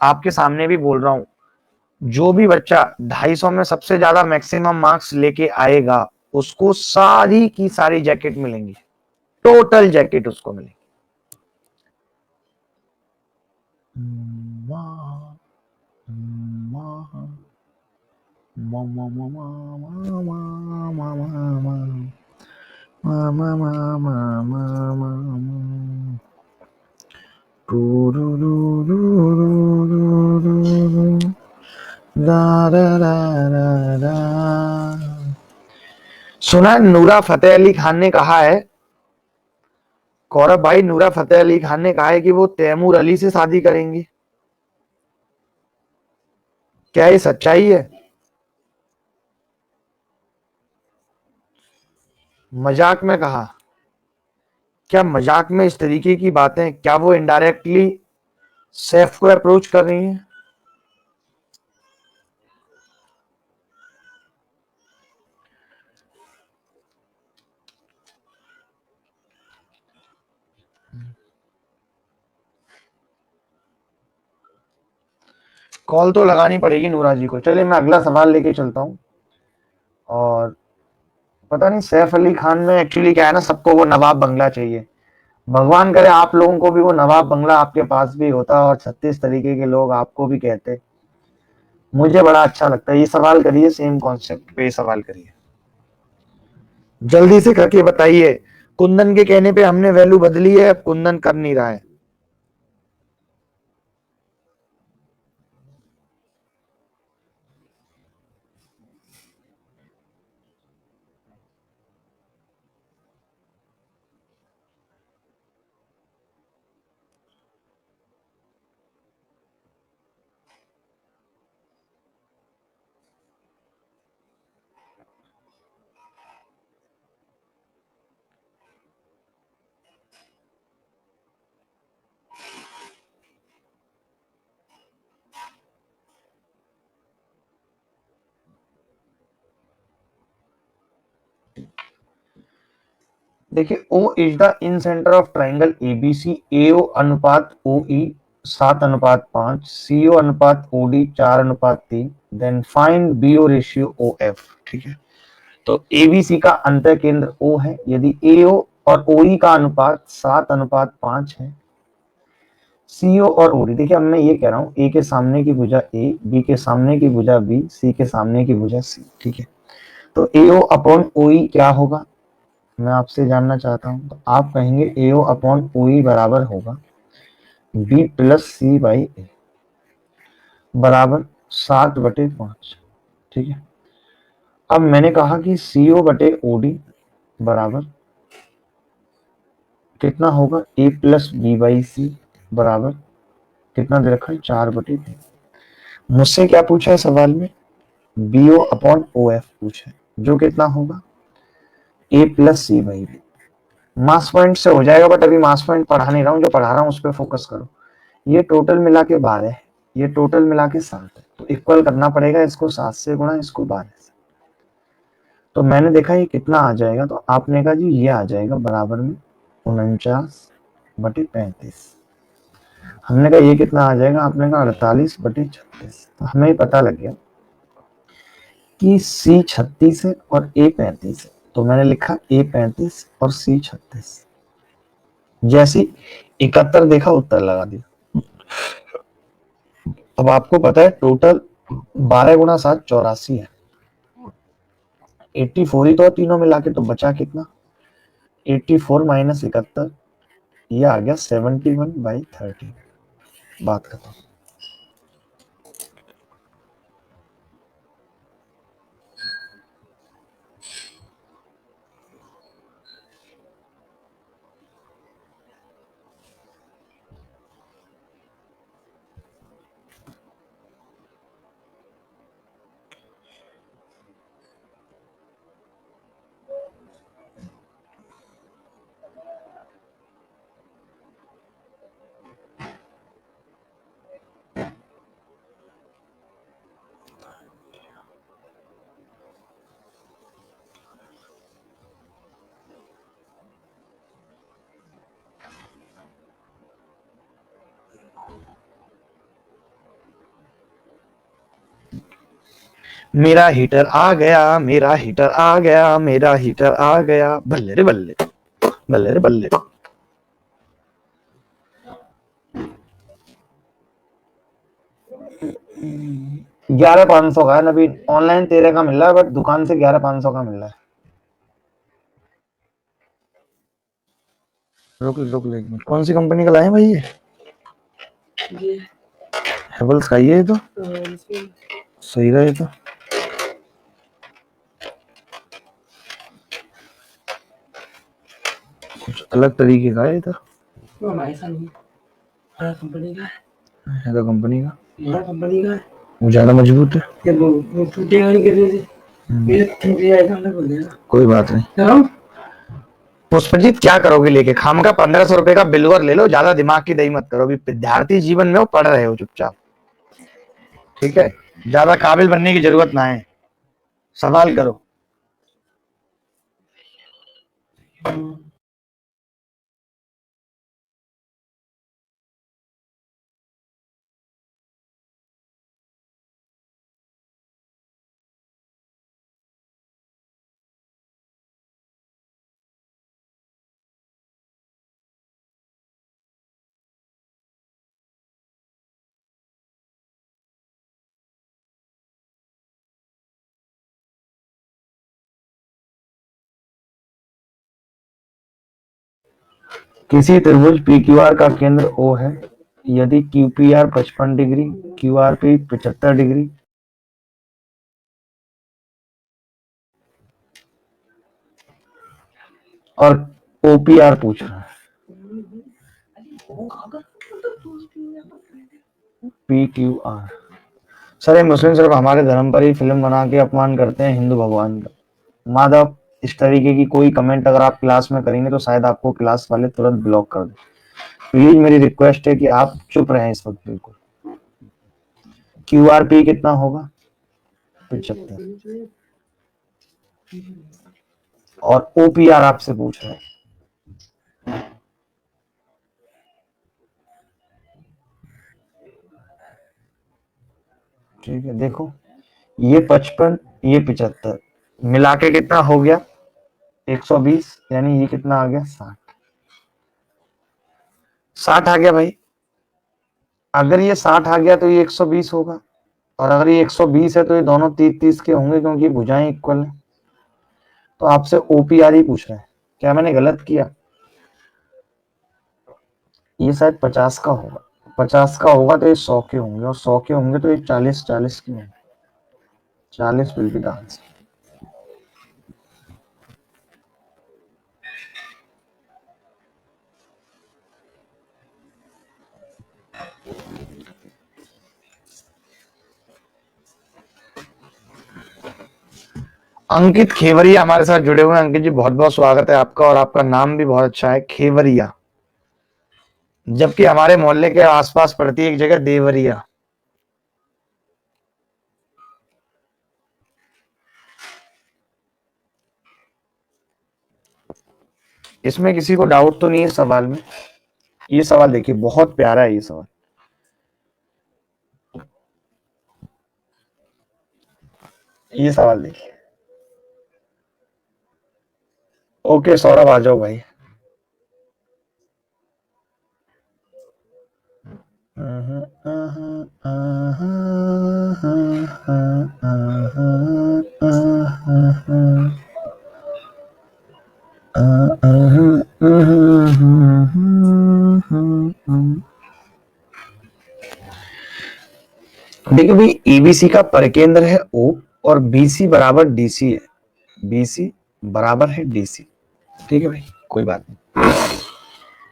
आपके सामने भी बोल रहा हूं, जो भी बच्चा 250 में सबसे ज्यादा मैक्सिमम मार्क्स लेके आएगा, उसको सारी की सारी जैकेट मिलेंगी, टोटल जैकेट उसको मिलेगी। सुना नूरा फतेह अली खान ने कहा है, गौरव भाई, नूरा फतेह अली खान ने कहा है कि वो तैमूर अली से शादी करेंगी। क्या ये सच्चाई है? मजाक में कहा? क्या मजाक में इस तरीके की बातें, क्या वो इनडायरेक्टली सैफ को अप्रोच कर रही हैं? कॉल तो लगानी पड़ेगी नूरा जी को। चलिए मैं अगला सवाल लेके चलता हूं। और पता नहीं सैफ अली खान में एक्चुअली क्या है ना, सबको वो नवाब बंगला चाहिए। भगवान करे आप लोगों को भी वो नवाब बंगला आपके पास भी होता और 36 तरीके के लोग आपको भी कहते। मुझे बड़ा अच्छा लगता है। ये सवाल करिए, सेम कॉन्सेप्ट पे सवाल करिए, जल्दी से करके बताइए। कुंदन के कहने पे हमने वैल्यू बदली है, अब कुंदन कर नहीं रहा है। देखिए, O is the incentre of triangle ABC, AO अनुपात OE 7:5, CO अनुपात OD 4:3, then find BO ratio OF। ठीक है, तो ABC का अंतर केंद्र O है, यदि AO और OE का अनुपात 7:5 है, CO और OD, देखिए अब मैं ये कह रहा हूँ A के सामने की भुजा A, B के सामने की भुजा B, C के सामने की भुजा C। ठीक है, तो AO अपॉन OE क्या होगा, मैं आपसे जानना चाहता हूं। तो आप कहेंगे AO अपॉन OE बराबर होगा B plus C by A बराबर 7/5। ठीक है, अब मैंने कहा कि CO बटे OD बराबर कितना होगा, A plus B by C बराबर कितना दे रखा है, 4/3। मुझसे क्या पूछा है सवाल में, BO अपॉन OF पूछा है, जो कितना होगा A plus C by B। Mass point से हो जाएगा, बट अभी मास पॉइंट पढ़ा नहीं रहा हूँ, जो पढ़ा रहा हूँ उस पर फोकस करो। ये टोटल मिला के 12 है, ये टोटल मिला के 7 है, तो इक्वल करना पड़ेगा, इसको 7 से गुणा, इसको 12 से। तो मैंने देखा ये कितना आ जाएगा, तो आपने कहा जी ये आ जाएगा बराबर में 49/35। हमने कहा ये कितना आ जाएगा, आपने कहा 48/36। तो हमें पता लग गया कि C 36 है और A 35 है, तो मैंने लिखा A 35 और C 36। जैसे 71 देखा, उत्तर लगा दिया। अब आपको पता है टोटल 12 गुणा 7 84 है, 84 ही तो तीनों मिला के, तो बचा कितना, 84 माइनस 71, ये आ गया 71/30। बात खत्म। मेरा हीटर आ गया, मेरा हीटर आ गया, मेरा हीटर आ गया, बल्ले रे बल्ले, बल्ले रे बल्ले। 11,500 का है नवीन, ऑनलाइन 13 का मिल रहा है, बट दुकान से 11,500 का मिल रहा है। रुक रुक एक मिनट, कौन सी कंपनी का लाए भाई ये हेवल्स का, ये तो सही रहा, ये तो कुछ अलग तरीके का है, ये तो कंपनी का है, तो कंपनी का, कंपनी का है, वो ज्यादा मजबूत है, वो टूटेगा नहीं कभी से, मेरा टूट जाएगा ना, बोल देना कोई बात नहीं। पुष्पजीत क्या करोगे लेके, खाम का 1500 रुपए का बिलवर ले लो, ज्यादा दिमाग की दही मत करो, अभी विद्यार्थी जीवन में हो, पढ़ रहे हो चुपचाप, ठीक है, ज्यादा काबिल बनने की जरूरत ना है, सवाल करो। किसी त्रिभुज PQR का केंद्र O है, यदि QPR 55 डिग्री, QRP 75 डिग्री और OPR पूछ रहा है, PQR। सर ये मुस्लिम सिर्फ हमारे धर्म पर ही फिल्म बना के अपमान करते हैं हिंदू भगवान का। माधव, इस तरीके की कोई कमेंट अगर आप क्लास में करेंगे तो शायद आपको क्लास वाले तुरंत ब्लॉक कर दें। प्लीज मेरी रिक्वेस्ट है कि आप चुप रहें इस वक्त बिल्कुल। QRP कितना होगा, 75, और OPR आपसे पूछ रहे हैं। ठीक है, देखो ये 55, ये 75, मिला के कितना हो गया 120, यानी ये कितना आ गया 60। 60 आ गया भाई। अगर ये 60 आ गया तो ये 120 होगा, और अगर ये 120 है तो ये दोनों 30-30 के होंगे क्योंकि भुजाएं इक्वल है। तो आपसे ओपीआर ही पूछ रहे हैं, क्या मैंने गलत किया? ये शायद 50 का होगा, 50 का होगा तो ये 100 के होंगे, और 100 के होंगे तो ये 40-40 के होंगे। 40 विल बी द आंसर। अंकित खेवरिया हमारे साथ जुड़े हुए हैं। अंकित जी बहुत बहुत स्वागत है आपका, और आपका नाम भी बहुत अच्छा है, खेवरिया, जबकि हमारे मोहल्ले के आसपास पड़ती है एक जगह देवरिया। इसमें किसी को डाउट तो नहीं है सवाल में? ये सवाल देखिए बहुत प्यारा है ये सवाल। ये सवाल देखिए। ओके सौरभ आ जाओ भाई। देखो भाई, एबीसी का परिकेंद्र है O, और बीसी बराबर डीसी है, बीसी बराबर है डीसी। ठीक है भाई, कोई बात नहीं।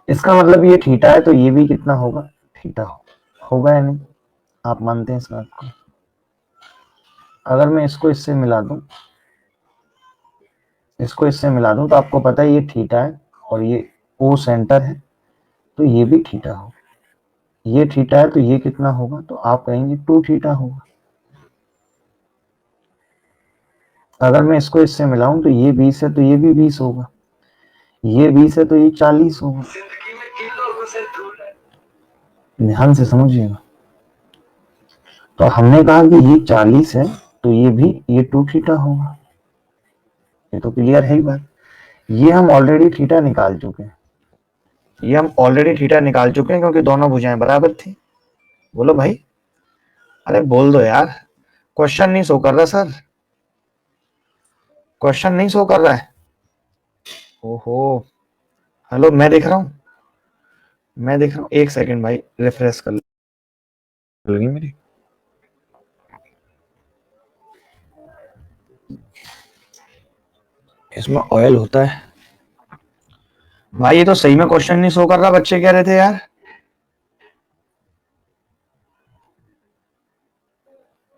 इसका मतलब ये थीटा है तो ये भी कितना होगा, थीटा होगा या नहीं? आप मानते हैं इस बात को? अगर मैं इसको इससे मिला दूं, इसको इससे मिला दूं, तो आपको पता है ये थीटा है और ये O सेंटर है, तो ये भी थीटा होगा। ये थीटा है तो ये कितना होगा, तो आप कहेंगे 2 थीटा होगा। अगर मैं इसको इससे मिलाऊं तो ये 20 है तो ये भी 20 होगा, ये 20 है तो ये 40 होगा। ध्यान से समझिएगा। तो हमने कहा कि ये 40 है तो ये भी ये 2 थीटा होगा। ये तो क्लियर है ही बात। ये हम ऑलरेडी थीटा निकाल चुके हैं, ये हम ऑलरेडी थीटा निकाल चुके हैं क्योंकि दोनों भुजाएं बराबर थी। बोलो भाई, अरे बोल दो यार। क्वेश्चन नहीं शो कर रहा सर, क्वेश्चन नहीं शो कर रहा है। ओहो, हेलो, मैं देख रहा हूं, मैं देख रहा हूं। एक सेकंड भाई, रिफ्रेश कर लगी मेरी। इसमें ऑयल होता है भाई। ये तो सही में क्वेश्चन नहीं शो कर रहा, बच्चे कह रहे थे यार।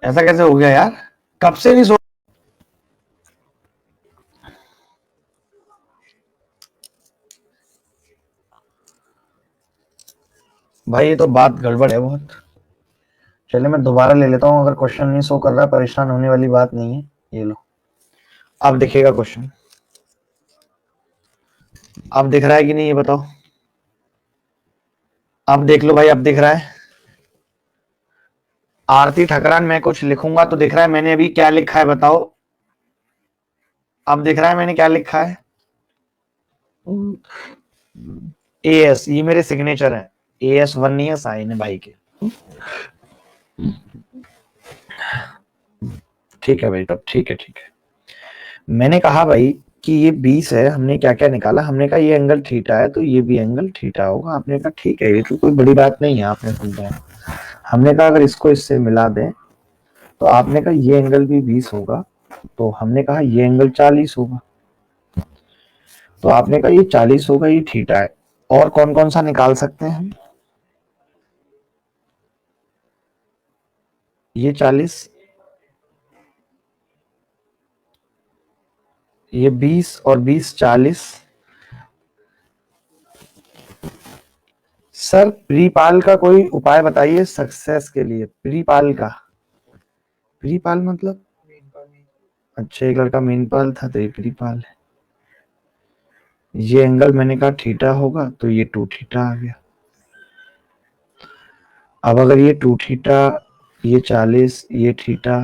ऐसा कैसे हो गया यार, कब से नहीं शो? भाई ये तो बात गड़बड़ है बहुत। चलिए मैं दोबारा ले लेता हूं, अगर क्वेश्चन नहीं शो कर रहा, परेशान होने वाली बात नहीं है। ये लो, अब दिखेगा क्वेश्चन। अब दिख रहा है कि नहीं ये बताओ? अब देख लो भाई, अब दिख रहा है। आरती ठकरान, मैं कुछ लिखूंगा तो दिख रहा है। मैंने अभी क्या लिखा है बताओ? अब दिख रहा है मैंने क्या लिखा है? AS, ये मेरे सिग्नेचर है। AS1 नहीं है, साइन है भाई के। ठीक है भाई, तब ठीक है, ठीक है। मैंने कहा भाई कि ये 20 है, हमने क्या क्या निकाला? हमने कहा ये एंगल थीटा है तो ये भी एंगल थीटा होगा। आपने कहा ठीक है, ये तो कोई बड़ी बात नहीं है, आपने समझा। हमने कहा अगर इसको इससे मिला दें तो आपने कहा ये एंगल भी 20 होगा, तो हमने कहा ये एंगल 40 होगा, तो आपने कहा ये 40 होगा, ये थीटा है। और कौन कौन सा निकाल सकते हैं हम? ये 40, ये 20 और 20 40। सर प्रीपाल का कोई उपाय बताइए सक्सेस के लिए। प्रीपाल का, प्रीपाल मतलब? अच्छा, एक लड़का मीनपाल था तो ये प्रीपाल है। ये एंगल मैंने कहा थीटा होगा तो ये 2 थीटा आ गया। अब अगर ये 2 थीटा ये 40, ये थीटा,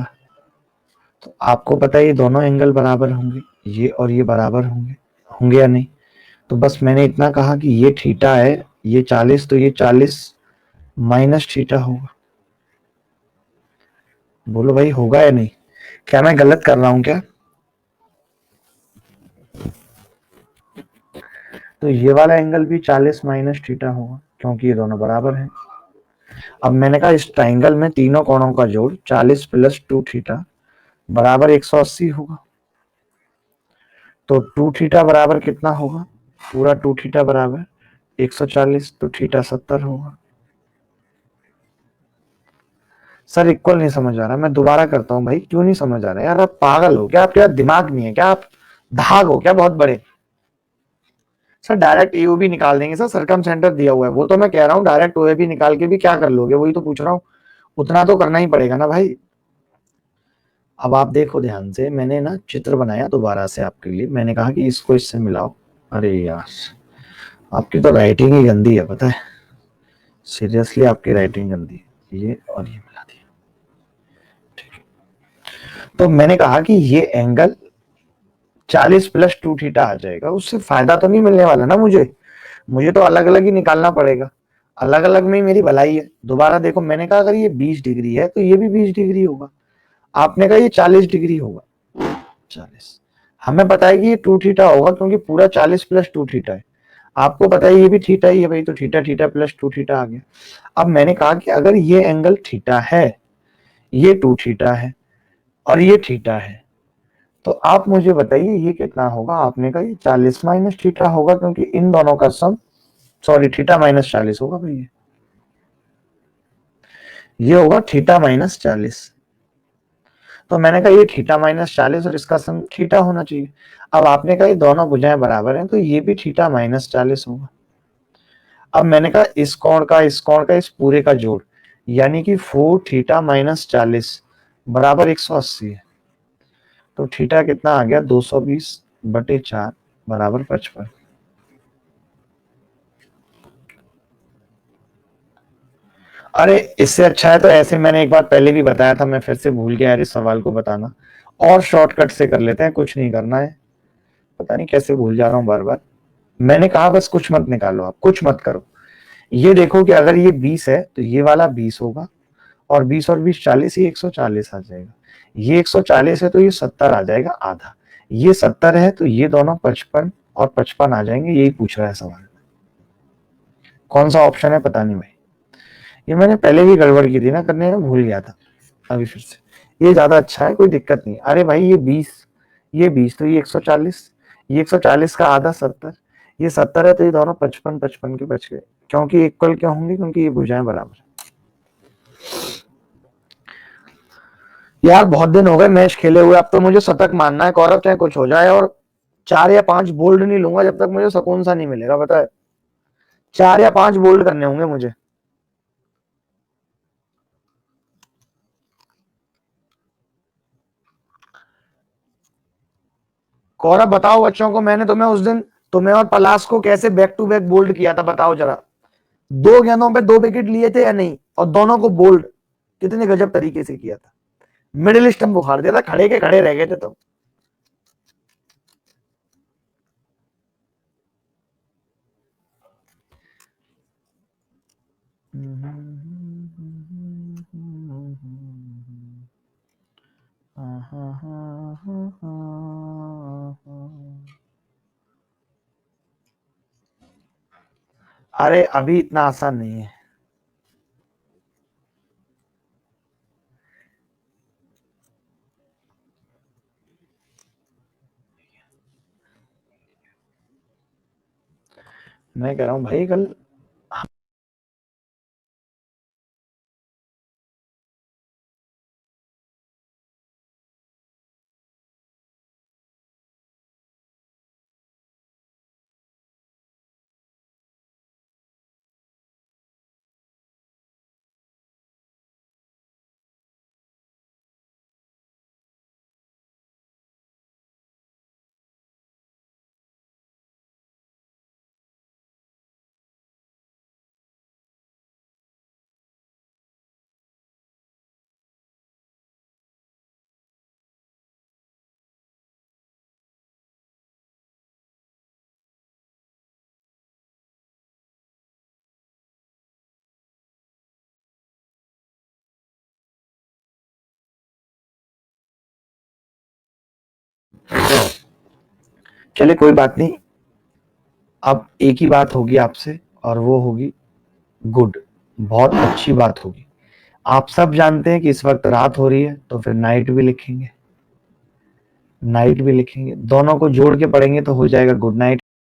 तो आपको पता है ये दोनों एंगल बराबर होंगे, ये और ये बराबर होंगे, होंगे या नहीं? तो बस मैंने इतना कहा कि ये थीटा है, ये 40, तो ये 40 माइनस थीटा होगा। बोलो भाई होगा या नहीं? क्या मैं गलत कर रहा हूं क्या? तो ये वाला एंगल भी 40 माइनस थीटा होगा क्योंकि ये दोनों बराबर हैं। अब मैंने कहा इस ट्राइंगल में तीनों कोणों का जोड़ 40 प्लस 2 थीटा बराबर 180 होगा। तो 2 थीटा बराबर कितना होगा? पूरा 2 थीटा बराबर 140, तो थीटा 70 होगा। सर इक्वल नहीं समझ आ रहा, मैं दोबारा करता हूं भाई, क्यों नहीं समझ आ रहा यार? आप पागल हो क्या? आपके पास दिमाग नहीं है क्या? आप धाग हो क्या बहुत बड़े? सर डायरेक्ट ए भी निकाल देंगे सर, सरकम सेंटर दिया हुआ है, वो तो मैं कह रहा हूँ डायरेक्ट ओ भी निकाल के भी क्या कर लोगे, वही तो पूछ रहा हूँ। उतना तो करना ही पड़ेगा ना भाई। अब आप देखो ध्यान से, मैंने ना चित्र बनाया दोबारा से आपके लिए, मैंने कहा कि इसको इससे मिलाओ। अरे यार आपकी तो राइटिंग ही गंदी है पता है, सीरियसली आपकी राइटिंग गंदी है। ये और ये मिला दिया, तो मैंने कहा कि ये एंगल 40 प्लस 2 थीटा आ जाएगा, उससे फायदा तो नहीं मिलने वाला ना मुझे, मुझे तो अलग अलग ही निकालना पड़ेगा। अलग अलग में ही मेरी भलाई है। दोबारा देखो, मैंने कहा अगर ये 20 डिग्री है तो ये भी 20 डिग्री होगा, आपने कहा ये 40 डिग्री होगा। 40, हमें पता है कि ये 2 थीटा होगा क्योंकि पूरा 40 प्लस 2 थीटा है। आपको पता है ये भी थीटा ही है भाई, तो थीटा थीटा प्लस 2 थीटा आ गया। अब मैंने कहा कि अगर ये एंगल थीटा है, ये 2 थीटा है और ये थीटा है, तो आप मुझे बताइए ये कितना होगा? आपने कहा ये 40 माइनस थीटा होगा क्योंकि इन दोनों का सम, सॉरी थीटा माइनस 40 होगा भैया, ये होगा थीटा माइनस 40। तो मैंने कहा ये थीटा माइनस 40 और इसका सम थीटा होना चाहिए। अब आपने कहा ये दोनों भुजाएं बराबर हैं, तो ये भी थीटा माइनस 40 होगा। अब मैंने कहा इस कोण का इस कोण का इस पूरे का जोड़, यानी कि 4 थीटा माइनस 40 बराबर 180 है। तो थीटा कितना आ गया? 220/4 बराबर 55। अरे इससे अच्छा है तो ऐसे, मैंने एक बार पहले भी बताया था, मैं फिर से भूल गया यार इस सवाल को बताना, और शॉर्टकट से कर लेते हैं, कुछ नहीं करना है। पता नहीं कैसे भूल जा रहा हूँ बार बार। मैंने कहा बस कुछ मत निकालो, आप कुछ मत करो। ये देखो कि अगर ये 20 है तो ये वाला 20 होगा, और 20 और 20 40, ये 140 आ जाएगा। ये 140 है तो ये 70 आ जाएगा आधा। ये 70 है तो ये दोनों 55 और 55 आ जाएंगे, यही पूछ रहा है सवाल। कौन सा ऑप्शन है पता नहीं भाई, ये मैंने पहले भी गड़बड़ की थी ना करने में, भूल गया था। अभी फिर से ये ज्यादा अच्छा है, कोई दिक्कत नहीं। अरे भाई ये 20, ये 20 तो ये 140, ये 140 का आधा 70, ये 70 है तो ये दोनों 55 55 के बच गए। क्योंकि इक्वल क्यों होंगे? क्योंकि ये भुजाएं बराबर है। यार बहुत दिन हो गए मैच खेले हुए, अब तो मुझे शतक मारना है गौरव, चाहे कुछ हो जाए, और 4 या 5 बोल्ड नहीं लूंगा जब तक मुझे सुकून सा नहीं मिलेगा, पता है? 4 या 5 बोल्ड करने होंगे मुझे। गौरव बताओ बच्चों को, मैंने तुम्हें उस दिन, तुम्हें और पलाश को कैसे बैक टू बैक बोल्ड किया था, बताओ जरा। 2 गेंदों पे 2 विकेट लिए थे या नहीं, और दोनों को बोल्ड, कितने गजब तरीके से किया था। मिडिल स्टंप उखाड़ दिया था, खड़े के खड़े रह गए थे तुम। अरे अभी इतना आसान नहीं है। मैं कह रहा हूँ भाई कल चले कोई बात नहीं, अब एक ही बात होगी आपसे और वो होगी गुड, बहुत अच्छी बात होगी। आप सब जानते हैं कि इस वक्त रात हो रही है, तो फिर नाइट भी लिखेंगे, नाइट भी लिखेंगे, दोनों को जोड़ के पढ़ेंगे तो हो जाएगा गुड नाइट।